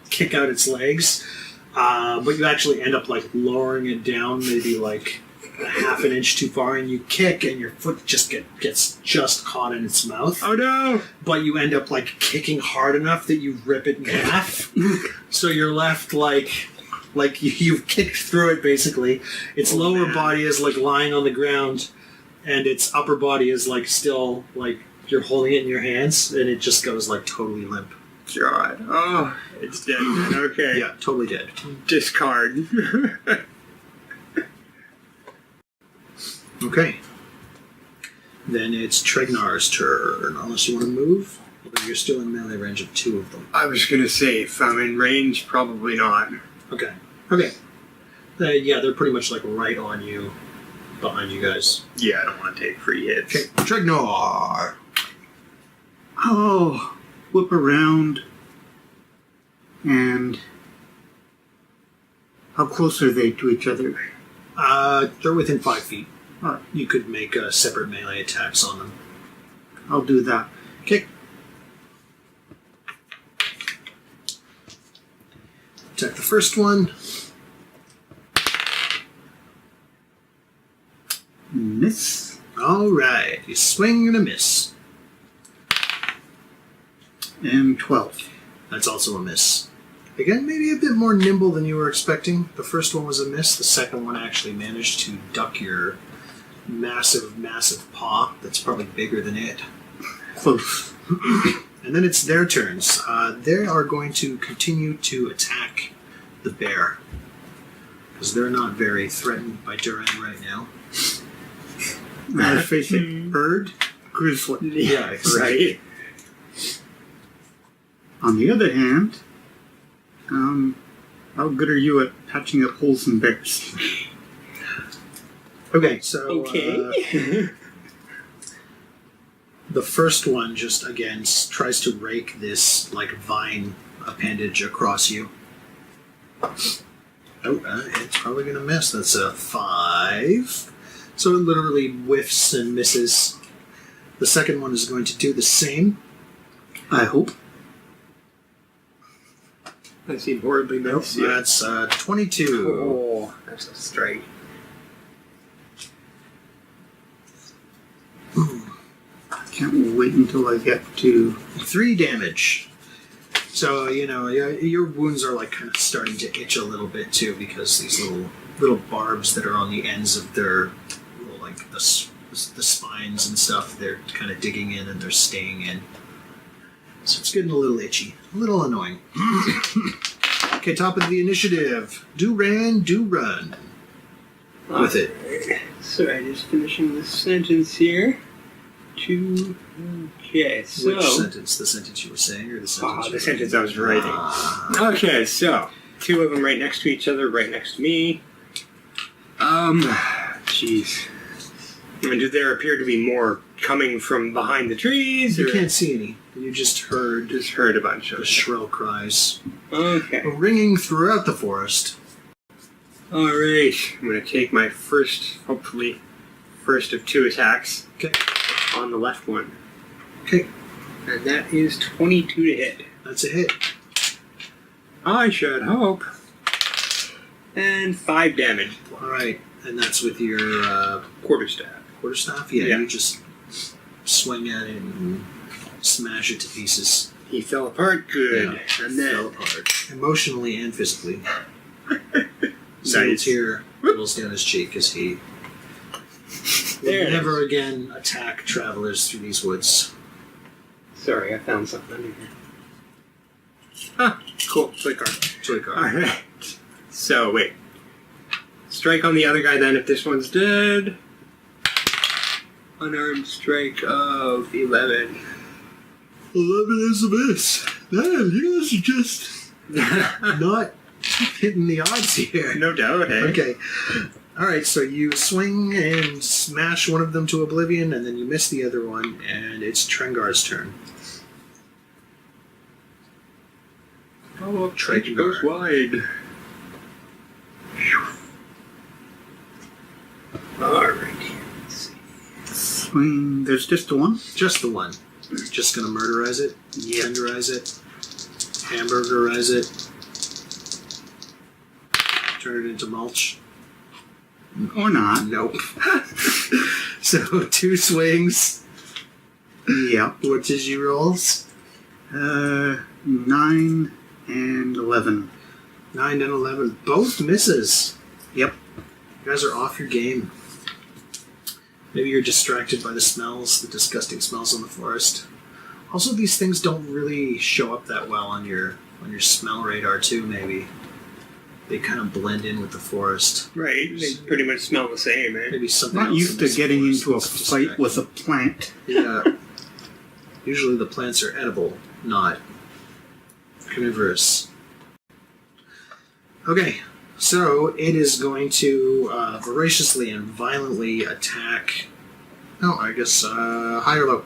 [SPEAKER 1] kick out its legs. But you actually end up like lowering it down maybe like a half an inch too far and you kick and your foot just gets just caught in its mouth.
[SPEAKER 2] Oh no!
[SPEAKER 1] But you end up like kicking hard enough that you rip it in half. So you're left like you've kicked through it basically. Its lower
[SPEAKER 2] man.
[SPEAKER 1] body is like lying on the ground and its upper body is like still like you're holding it in your hands and it just goes like totally limp.
[SPEAKER 2] God. Oh, it's dead then. Okay.
[SPEAKER 1] Yeah, totally dead.
[SPEAKER 2] Discard.
[SPEAKER 1] Okay. Then it's Tregnar's turn, unless you want to move. Although you're still in melee range of 2 of them.
[SPEAKER 2] I was gonna say, if I'm in range, probably not.
[SPEAKER 1] Okay. Yeah, they're pretty much like right on you, behind you guys.
[SPEAKER 2] Yeah, I don't want to take free hits.
[SPEAKER 1] Okay, Tregnar.
[SPEAKER 3] Oh, whip around. And how close are they to each other?
[SPEAKER 1] They're within 5 feet.
[SPEAKER 3] Alright,
[SPEAKER 1] You could make separate melee attacks on them.
[SPEAKER 3] I'll do that.
[SPEAKER 1] Okay. Attack the first one.
[SPEAKER 3] Miss.
[SPEAKER 1] Alright, you swing and a miss.
[SPEAKER 3] And 12.
[SPEAKER 1] That's also a miss. Again, maybe a bit more nimble than you were expecting. The first one was a miss. The second one actually managed to duck your massive, massive paw that's probably bigger than it.
[SPEAKER 3] Close.
[SPEAKER 1] And then it's their turns. They are going to continue to attack the bear. Because they're not very threatened by Duran right now.
[SPEAKER 3] I face it. Bird. Grizzly.
[SPEAKER 1] Yeah, exactly.
[SPEAKER 2] Right?
[SPEAKER 3] On the other hand, how good are you at patching up holes in bears?
[SPEAKER 1] Okay, so
[SPEAKER 2] Okay.
[SPEAKER 1] the first one just again tries to rake this like vine appendage across you. It's probably gonna miss. That's a 5. So it literally whiffs and misses. The second one is going to do the same.
[SPEAKER 3] I hope.
[SPEAKER 2] I seem horribly
[SPEAKER 1] Nope,
[SPEAKER 2] nice.
[SPEAKER 1] that's 22.
[SPEAKER 2] Oh, that's a strike.
[SPEAKER 3] Can't wait until I get to...
[SPEAKER 1] 3 damage. So, your wounds are like kind of starting to itch a little bit too because these little barbs that are on the ends of their little, like the spines and stuff, they're kind of digging in and they're staying in. So it's getting a little itchy, a little annoying. Okay, top of the initiative. Do run. With it.
[SPEAKER 2] Sorry, just finishing this sentence here. Okay, so...
[SPEAKER 1] Which sentence? The sentence you were saying or the sentence
[SPEAKER 2] the sentence I was writing. Okay, so 2 of them right next to each other, right next to me. Jeez. And do there appear to be more coming from behind the trees?
[SPEAKER 1] You
[SPEAKER 2] or-
[SPEAKER 1] can't see any. You just heard
[SPEAKER 2] a bunch of
[SPEAKER 1] the shrill cries
[SPEAKER 2] Okay.
[SPEAKER 1] ringing throughout the forest.
[SPEAKER 2] Alright. I'm going to take my first of 2 attacks.
[SPEAKER 1] Okay.
[SPEAKER 2] On the left one.
[SPEAKER 1] Okay,
[SPEAKER 2] And that is 22 to hit.
[SPEAKER 1] that's a hit.
[SPEAKER 2] I should hope. And 5 damage.
[SPEAKER 1] All right, and that's with your
[SPEAKER 2] Quarterstaff.
[SPEAKER 1] quarterstaff. Yeah,
[SPEAKER 2] Yeah.
[SPEAKER 1] you just swing at it and smash it to pieces.
[SPEAKER 2] He fell apart good.
[SPEAKER 1] Yeah,
[SPEAKER 2] And then
[SPEAKER 1] fell apart emotionally and physically. So
[SPEAKER 2] Nice.
[SPEAKER 1] tear rolls down his cheek as he
[SPEAKER 2] There
[SPEAKER 1] will
[SPEAKER 2] it
[SPEAKER 1] never again attack travelers through these woods.
[SPEAKER 2] Sorry, I found something under here. Ah, cool. Play card.
[SPEAKER 1] Toy card.
[SPEAKER 2] Alright. So, wait. Strike on the other guy then if this one's dead. Unarmed strike of 11.
[SPEAKER 1] 11 is a miss. Man, you guys are just not hitting the odds here.
[SPEAKER 2] No doubt, hey?
[SPEAKER 1] Okay. Alright, so you swing and smash one of them to oblivion, and then you miss the other one, and it's Trengar's turn.
[SPEAKER 2] Oh,
[SPEAKER 1] Trengar.
[SPEAKER 2] Trench goes wide. Alright. Let's see.
[SPEAKER 3] Swing. There's just the one?
[SPEAKER 1] Just the one. Just gonna murderize it, tenderize it, hamburgerize it, turn it into mulch.
[SPEAKER 3] Or not.
[SPEAKER 1] Nope. So 2 swings.
[SPEAKER 3] Yep.
[SPEAKER 1] What did you rolls?
[SPEAKER 3] 9 and 11.
[SPEAKER 1] 9 and 11. Both misses.
[SPEAKER 3] Yep.
[SPEAKER 1] You guys are off your game. Maybe you're distracted by the smells, the disgusting smells in the forest. Also, these things don't really show up that well on your smell radar too, maybe. They kind of blend in with the forest.
[SPEAKER 2] Right, they pretty much smell the same, eh?
[SPEAKER 1] Maybe something
[SPEAKER 3] Not
[SPEAKER 1] else
[SPEAKER 3] used
[SPEAKER 1] in
[SPEAKER 3] to
[SPEAKER 1] this
[SPEAKER 3] getting
[SPEAKER 1] forest
[SPEAKER 3] into a
[SPEAKER 1] that's
[SPEAKER 3] fight with a plant.
[SPEAKER 1] Yeah. Usually the plants are edible, not carnivorous. Okay, so it is going to voraciously and violently attack. No, I guess high or low.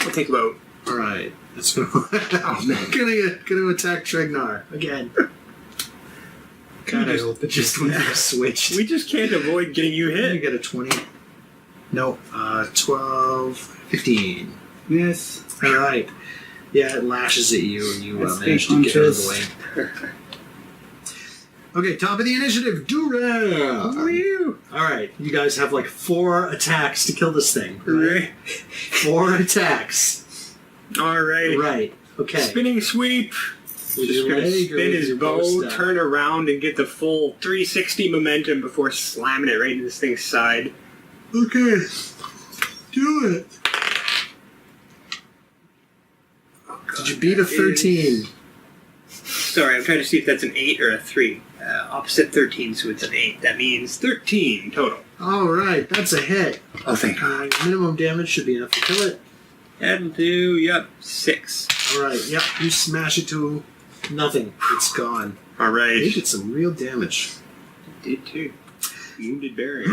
[SPEAKER 2] I'll take low.
[SPEAKER 1] All right, it's going to attack Tregnar again.
[SPEAKER 3] God, I hope it just went
[SPEAKER 1] switched.
[SPEAKER 2] We just can't avoid getting you
[SPEAKER 1] You
[SPEAKER 2] hit.
[SPEAKER 1] get a 20. No, 12, 15.
[SPEAKER 3] Yes.
[SPEAKER 1] All right. Yeah, it lashes at you, and you
[SPEAKER 3] Let's
[SPEAKER 1] manage
[SPEAKER 3] stay
[SPEAKER 1] to get out of the
[SPEAKER 3] conscious.
[SPEAKER 1] way. Okay, top of the initiative, Dura.
[SPEAKER 2] Woo!
[SPEAKER 1] All right, you guys have like 4 attacks to kill this thing.
[SPEAKER 2] Right.
[SPEAKER 1] 4 attacks.
[SPEAKER 2] Alright.
[SPEAKER 1] Right. Okay.
[SPEAKER 2] Spinning sweep.
[SPEAKER 1] With
[SPEAKER 2] Just
[SPEAKER 1] your
[SPEAKER 2] gonna
[SPEAKER 1] leg or
[SPEAKER 2] spin
[SPEAKER 1] with
[SPEAKER 2] his
[SPEAKER 1] your
[SPEAKER 2] bow,
[SPEAKER 1] staff?
[SPEAKER 2] turn around, and get the full 360 momentum before slamming it right into this thing's side.
[SPEAKER 1] Okay. Do it.
[SPEAKER 2] Oh,
[SPEAKER 1] Did you beat a 13?
[SPEAKER 2] Sorry, I'm trying to see if that's an 8 or a 3. Opposite 13, so it's an 8. That means 13 total.
[SPEAKER 1] All right, that's a hit.
[SPEAKER 2] Oh, thank God.
[SPEAKER 1] Minimum damage should be enough to kill it.
[SPEAKER 2] That'll do, yep, 6.
[SPEAKER 1] All right. Yep. You smash it to nothing. It's gone.
[SPEAKER 2] All
[SPEAKER 1] You
[SPEAKER 2] right.
[SPEAKER 1] did some real damage.
[SPEAKER 2] Did too. Wounded Barry.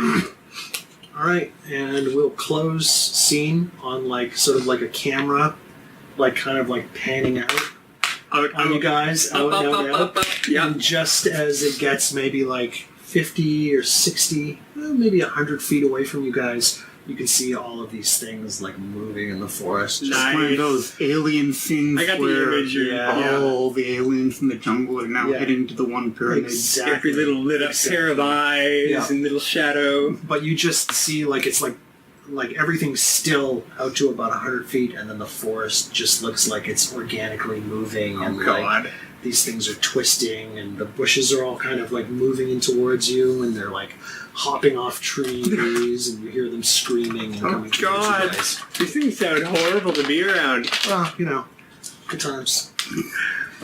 [SPEAKER 1] All right, and we'll close scene on like sort of like a camera, like kind of like panning out on you guys. Out.
[SPEAKER 2] Yeah.
[SPEAKER 1] And just as it gets maybe like 50 or 60, maybe 100 feet away from you guys, you can see all of these things like moving in the forest.
[SPEAKER 3] Just one of those alien things
[SPEAKER 2] I got the
[SPEAKER 3] where
[SPEAKER 2] imagery.
[SPEAKER 3] all the aliens in the jungle are now
[SPEAKER 1] Yeah.
[SPEAKER 3] heading to the one pyramid.
[SPEAKER 1] Exactly.
[SPEAKER 2] Every little lit up pair of eyes
[SPEAKER 1] Yeah.
[SPEAKER 2] and little shadow.
[SPEAKER 1] But you just see like it's like everything's still out to about 100 feet, and then the forest just looks like it's organically moving, and like these things are twisting, and the bushes are all kind of like moving in towards you, and they're like hopping off trees, and you hear them screaming and coming towards you guys.
[SPEAKER 2] These things sound horrible to be around.
[SPEAKER 1] Well, you know, good times.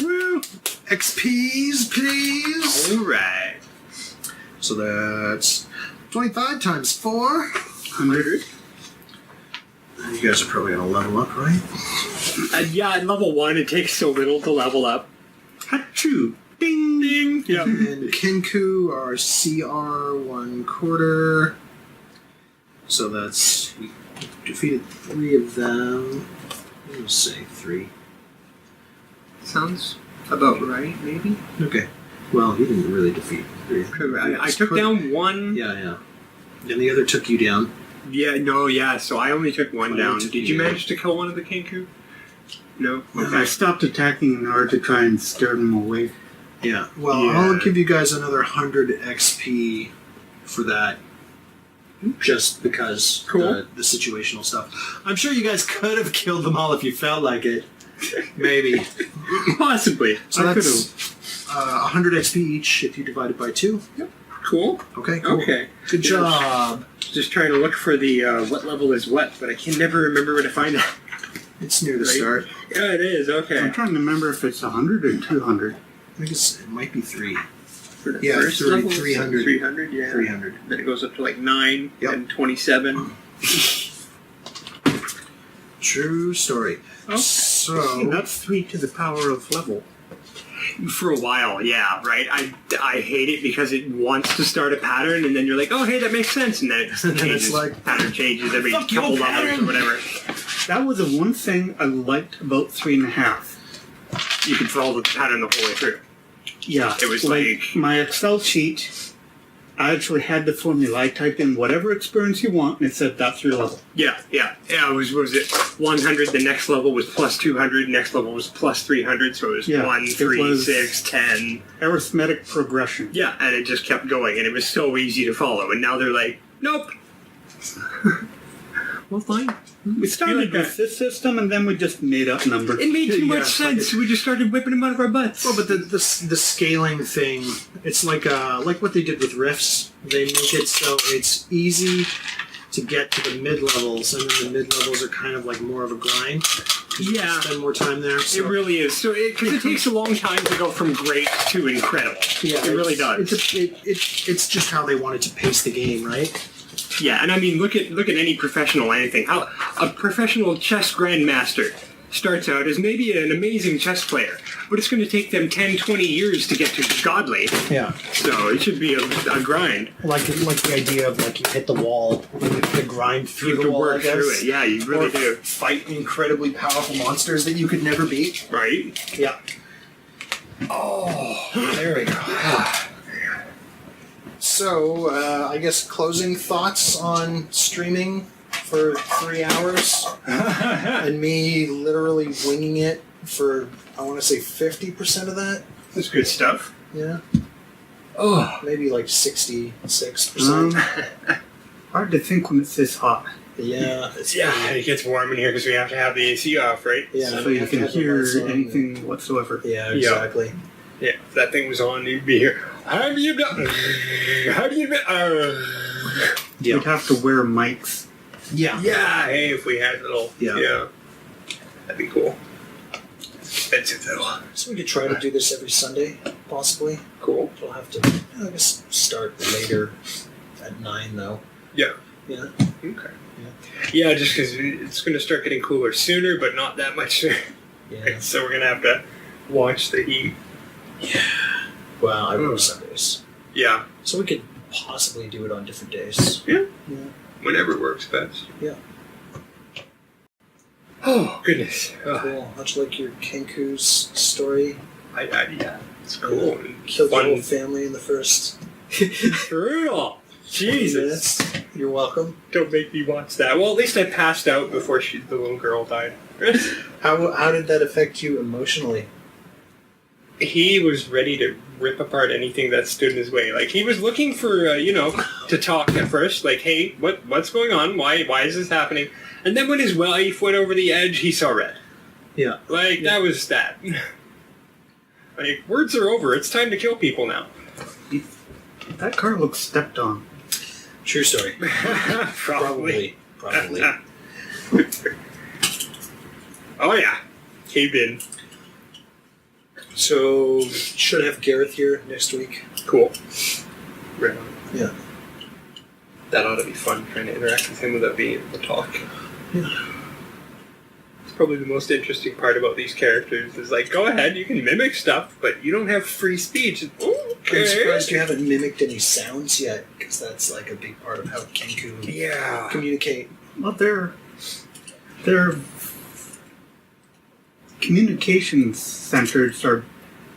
[SPEAKER 2] Woo!
[SPEAKER 1] XPs, please.
[SPEAKER 2] All right.
[SPEAKER 1] So that's 25 times 4.
[SPEAKER 2] 100.
[SPEAKER 1] You guys are probably going to level up, right?
[SPEAKER 2] Yeah, at level 1, it takes so little to level up.
[SPEAKER 3] Achoo! Ding!
[SPEAKER 2] Ding! Yeah.
[SPEAKER 1] And Kenku are CR 1/4. So that's, we defeated 3 of them. We'll say 3.
[SPEAKER 2] Sounds about right, maybe?
[SPEAKER 1] Okay. Well, he didn't really defeat 3.
[SPEAKER 2] I took down 1.
[SPEAKER 1] Yeah. And the other took you down.
[SPEAKER 2] Yeah, no, yeah, so I only took 1
[SPEAKER 1] Oh,
[SPEAKER 2] down.
[SPEAKER 1] you took
[SPEAKER 2] Did you
[SPEAKER 1] me
[SPEAKER 2] manage to kill one of the Kenku? No?
[SPEAKER 3] I
[SPEAKER 2] Okay.
[SPEAKER 3] stopped attacking in order to try and scare them away.
[SPEAKER 1] Yeah. Well,
[SPEAKER 2] Yeah.
[SPEAKER 1] I'll give you guys another 100 XP for that. Just because
[SPEAKER 2] Cool.
[SPEAKER 1] the situational stuff. I'm sure you guys could have killed them all if you felt like it. Maybe.
[SPEAKER 2] Possibly.
[SPEAKER 1] So
[SPEAKER 3] I
[SPEAKER 1] that's 100 XP each if you divide it by 2.
[SPEAKER 2] Cool.
[SPEAKER 1] Okay, cool.
[SPEAKER 2] Okay.
[SPEAKER 1] Good job.
[SPEAKER 2] Just trying to look for the what level is what, but I can never remember where to find it.
[SPEAKER 1] It's near the
[SPEAKER 2] Right.
[SPEAKER 1] start.
[SPEAKER 2] Yeah, it is.
[SPEAKER 3] I'm
[SPEAKER 2] Okay.
[SPEAKER 3] trying to remember if it's 100 or 200.
[SPEAKER 1] I think it might be 3.
[SPEAKER 2] For the
[SPEAKER 1] Yeah,
[SPEAKER 2] first
[SPEAKER 1] 30,
[SPEAKER 2] level,
[SPEAKER 1] 300.
[SPEAKER 2] 300, yeah.
[SPEAKER 1] 300.
[SPEAKER 2] Then it goes up to like 9
[SPEAKER 1] Yep.
[SPEAKER 2] and 27.
[SPEAKER 1] True story.
[SPEAKER 3] Oh.
[SPEAKER 1] So,
[SPEAKER 3] That's 3 to the power of level.
[SPEAKER 2] For a while, yeah, right? I hate it because it wants to start a pattern, and then you're like, oh, hey, that makes sense, and then it
[SPEAKER 1] And then
[SPEAKER 2] changes.
[SPEAKER 1] it's like,
[SPEAKER 2] pattern changes every
[SPEAKER 1] fuck your
[SPEAKER 2] couple levels
[SPEAKER 1] pattern.
[SPEAKER 2] or whatever.
[SPEAKER 3] That was the one thing I liked about 3.5.
[SPEAKER 2] You can follow the pattern the whole way through.
[SPEAKER 3] Yeah,
[SPEAKER 2] It was like-
[SPEAKER 3] my Excel sheet. I actually had the formula. I typed in whatever experience you want, and it said that's your level.
[SPEAKER 2] Yeah. It was, what was it? 100, the next level was plus 200, next level was plus 300, so it was
[SPEAKER 3] Yeah,
[SPEAKER 2] 1,
[SPEAKER 3] it
[SPEAKER 2] 3,
[SPEAKER 3] was-
[SPEAKER 2] 6, 10.
[SPEAKER 3] Arithmetic progression.
[SPEAKER 2] Yeah, and it just kept going, and it was so easy to follow, and now they're like, nope. Well, fine.
[SPEAKER 3] We started
[SPEAKER 2] that.
[SPEAKER 3] with this system, and then we just made up numbers.
[SPEAKER 2] It made too
[SPEAKER 1] Yeah,
[SPEAKER 2] much sense. We just started whipping them out of our butts.
[SPEAKER 1] well, but the scaling thing, it's like what they did with riffs. They make it so it's easy to get to the mid levels, and then the mid levels are kind of like more of a grind. 'Cause you
[SPEAKER 2] Yeah.
[SPEAKER 1] spend more time there. So.
[SPEAKER 2] It really is. So, because it takes a long time to go from great to incredible.
[SPEAKER 1] Yeah,
[SPEAKER 2] it really does.
[SPEAKER 1] It's just how they wanted to pace the game, right?
[SPEAKER 2] Yeah, and I mean, look at any professional anything. How a professional chess grandmaster starts out as maybe an amazing chess player, but it's going to take them 10, 20 years to get to godly.
[SPEAKER 1] Yeah.
[SPEAKER 2] So it should be a grind.
[SPEAKER 1] Like the idea of like you hit the wall, and you have to grind
[SPEAKER 2] You
[SPEAKER 1] through
[SPEAKER 2] have
[SPEAKER 1] the
[SPEAKER 2] to
[SPEAKER 1] wall.
[SPEAKER 2] work
[SPEAKER 1] I guess.
[SPEAKER 2] through it. Yeah, you really
[SPEAKER 1] Or
[SPEAKER 2] do.
[SPEAKER 1] fight incredibly powerful monsters that you could never beat.
[SPEAKER 2] Right?
[SPEAKER 1] Yeah. Oh, there we go. So, I guess closing thoughts on streaming for 3 hours and me literally winging it for, I want to say 50% of that.
[SPEAKER 2] That's good stuff.
[SPEAKER 1] Yeah. Oh, maybe like 66%.
[SPEAKER 3] Hard to think when it's this hot.
[SPEAKER 1] Yeah. It's
[SPEAKER 2] Yeah, it gets warm in here because we have to have the AC off, right?
[SPEAKER 1] Yeah.
[SPEAKER 3] So
[SPEAKER 1] we
[SPEAKER 3] you
[SPEAKER 1] have to
[SPEAKER 3] can
[SPEAKER 1] have the
[SPEAKER 3] hear
[SPEAKER 1] lights on.
[SPEAKER 3] anything whatsoever.
[SPEAKER 1] Yeah, exactly.
[SPEAKER 2] Yeah, if that thing was on, you'd be here. How do you know? How do you know?
[SPEAKER 1] Yeah.
[SPEAKER 3] We'd have to wear mics.
[SPEAKER 1] Yeah.
[SPEAKER 2] Yeah, hey, if we had little.
[SPEAKER 1] Yeah.
[SPEAKER 2] That'd be cool. Expensive though.
[SPEAKER 1] So we could try to do this every Sunday, possibly.
[SPEAKER 2] Cool.
[SPEAKER 1] We'll have to, I guess, start later at 9, though.
[SPEAKER 2] Yeah.
[SPEAKER 1] Yeah.
[SPEAKER 2] Okay. Yeah, just because it's going to start getting cooler sooner, but not that much sooner.
[SPEAKER 1] Yeah.
[SPEAKER 2] So we're gonna have to watch the heat.
[SPEAKER 1] Well, I work Sundays,
[SPEAKER 2] Yeah.
[SPEAKER 1] so we could possibly do it on different days.
[SPEAKER 2] Yeah.
[SPEAKER 1] Yeah.
[SPEAKER 2] Whenever works best.
[SPEAKER 1] Yeah.
[SPEAKER 2] Oh goodness.
[SPEAKER 1] Cool. Much like your Kenku's story.
[SPEAKER 2] Yeah. It's cool. And
[SPEAKER 1] Killed your
[SPEAKER 2] fun.
[SPEAKER 1] whole family in the first
[SPEAKER 2] Brutal. Jesus.
[SPEAKER 1] minutes. You're welcome.
[SPEAKER 2] Don't make me watch that. Well, at least I passed out before the little girl died.
[SPEAKER 1] How did that affect you emotionally?
[SPEAKER 2] He was ready to rip apart anything that stood in his way. Like, he was looking for, to talk at first. Like, hey, what's going on? Why is this happening? And then when his wife went over the edge, he saw red.
[SPEAKER 1] Yeah.
[SPEAKER 2] Like, that was that. Like, words are over. It's time to kill people now.
[SPEAKER 3] That car looks stepped on.
[SPEAKER 1] True story.
[SPEAKER 2] Probably.
[SPEAKER 1] Probably.
[SPEAKER 2] Oh, yeah. Caved in.
[SPEAKER 1] So, should have Gareth here next week.
[SPEAKER 2] Cool. Right on.
[SPEAKER 1] Yeah.
[SPEAKER 2] That ought to be fun, trying to interact with him without being able to talk.
[SPEAKER 1] Yeah.
[SPEAKER 2] It's probably the most interesting part about these characters is like, go ahead, you can mimic stuff, but you don't have free speech. Okay.
[SPEAKER 1] I'm surprised you haven't mimicked any sounds yet, because that's like a big part of how Kenku communicate.
[SPEAKER 3] Well, their communication centers are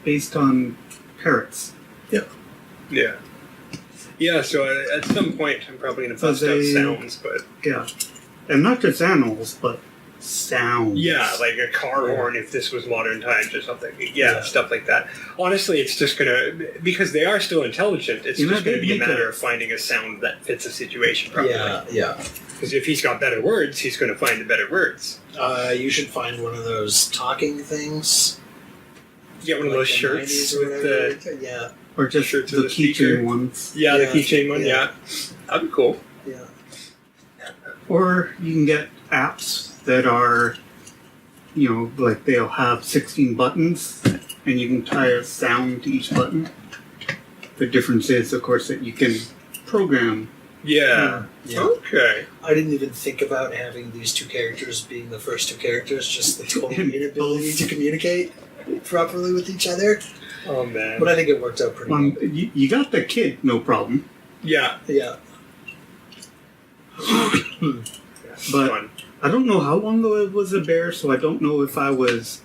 [SPEAKER 3] based on parrots.
[SPEAKER 2] Yeah. Yeah, so at some point I'm probably going to
[SPEAKER 3] So
[SPEAKER 2] bust out
[SPEAKER 3] they-
[SPEAKER 2] sounds, but...
[SPEAKER 3] Yeah, and not just animals, but sounds.
[SPEAKER 2] Yeah, like a car horn if this was modern times or something. Yeah,
[SPEAKER 1] Yeah.
[SPEAKER 2] stuff like that. Honestly, it's just going to... Because they are still intelligent, it's
[SPEAKER 3] You know,
[SPEAKER 2] just going to
[SPEAKER 3] they
[SPEAKER 2] be a
[SPEAKER 3] make
[SPEAKER 2] matter
[SPEAKER 3] a-
[SPEAKER 2] of finding a sound that fits a situation properly.
[SPEAKER 1] Yeah.
[SPEAKER 2] Because if he's got better words, he's going to find the better words.
[SPEAKER 1] You should find one of those talking things.
[SPEAKER 2] Get one of
[SPEAKER 1] like
[SPEAKER 2] those
[SPEAKER 1] the
[SPEAKER 2] shirts
[SPEAKER 1] 90s or
[SPEAKER 2] with the...
[SPEAKER 1] whatever. Yeah.
[SPEAKER 3] Or just
[SPEAKER 2] Shirts
[SPEAKER 3] the
[SPEAKER 2] with a speaker.
[SPEAKER 3] keychain ones.
[SPEAKER 2] Yeah,
[SPEAKER 1] Yeah.
[SPEAKER 2] the keychain one,
[SPEAKER 1] Yeah.
[SPEAKER 2] yeah. That'd be cool.
[SPEAKER 1] Yeah.
[SPEAKER 3] Or you can get apps that are, like they'll have 16 buttons, and you can tie a sound to each button. The difference is, of course, that you can program.
[SPEAKER 2] Yeah.
[SPEAKER 1] Yeah.
[SPEAKER 2] Okay.
[SPEAKER 1] I didn't even think about having these two characters being the first two characters, just the total inability to communicate properly with each other.
[SPEAKER 2] Oh, man.
[SPEAKER 1] But I think it worked out pretty well.
[SPEAKER 3] You got the kid, no problem.
[SPEAKER 2] Yeah.
[SPEAKER 1] Yeah.
[SPEAKER 3] But-
[SPEAKER 2] Fun.
[SPEAKER 3] I don't know how long ago it was a bear, so I don't know if I was,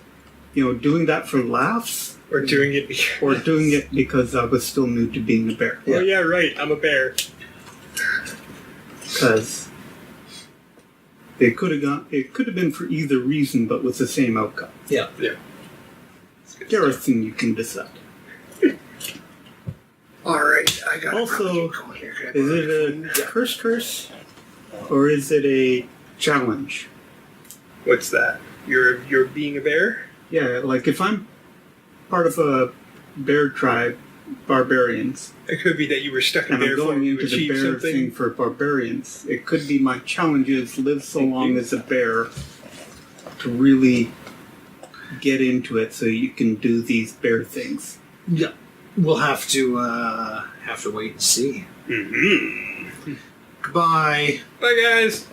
[SPEAKER 3] doing that for laughs
[SPEAKER 2] Or doing it because...
[SPEAKER 3] or doing it because I was still new to being a bear.
[SPEAKER 2] Oh, yeah, right. I'm a bear.
[SPEAKER 3] Because it could have been for either reason, but with the same outcome.
[SPEAKER 1] Yeah.
[SPEAKER 3] Garrison, you can decide.
[SPEAKER 2] Alright, I got
[SPEAKER 3] Also, is it a curse, or is it a challenge?
[SPEAKER 2] What's that? You're being a bear?
[SPEAKER 3] Yeah, like if I'm part of a bear tribe, barbarians,
[SPEAKER 2] It could be that you were stuck in
[SPEAKER 3] and I'm
[SPEAKER 2] bear form
[SPEAKER 3] going
[SPEAKER 2] to
[SPEAKER 3] into the
[SPEAKER 2] achieve
[SPEAKER 3] bear
[SPEAKER 2] something.
[SPEAKER 3] thing for barbarians, it could be my challenge is live so long as a bear to really get into it so you can do these bear things.
[SPEAKER 1] Yeah. We'll have to wait and see.
[SPEAKER 2] Mm-hmm.
[SPEAKER 1] Goodbye.
[SPEAKER 2] Bye, guys.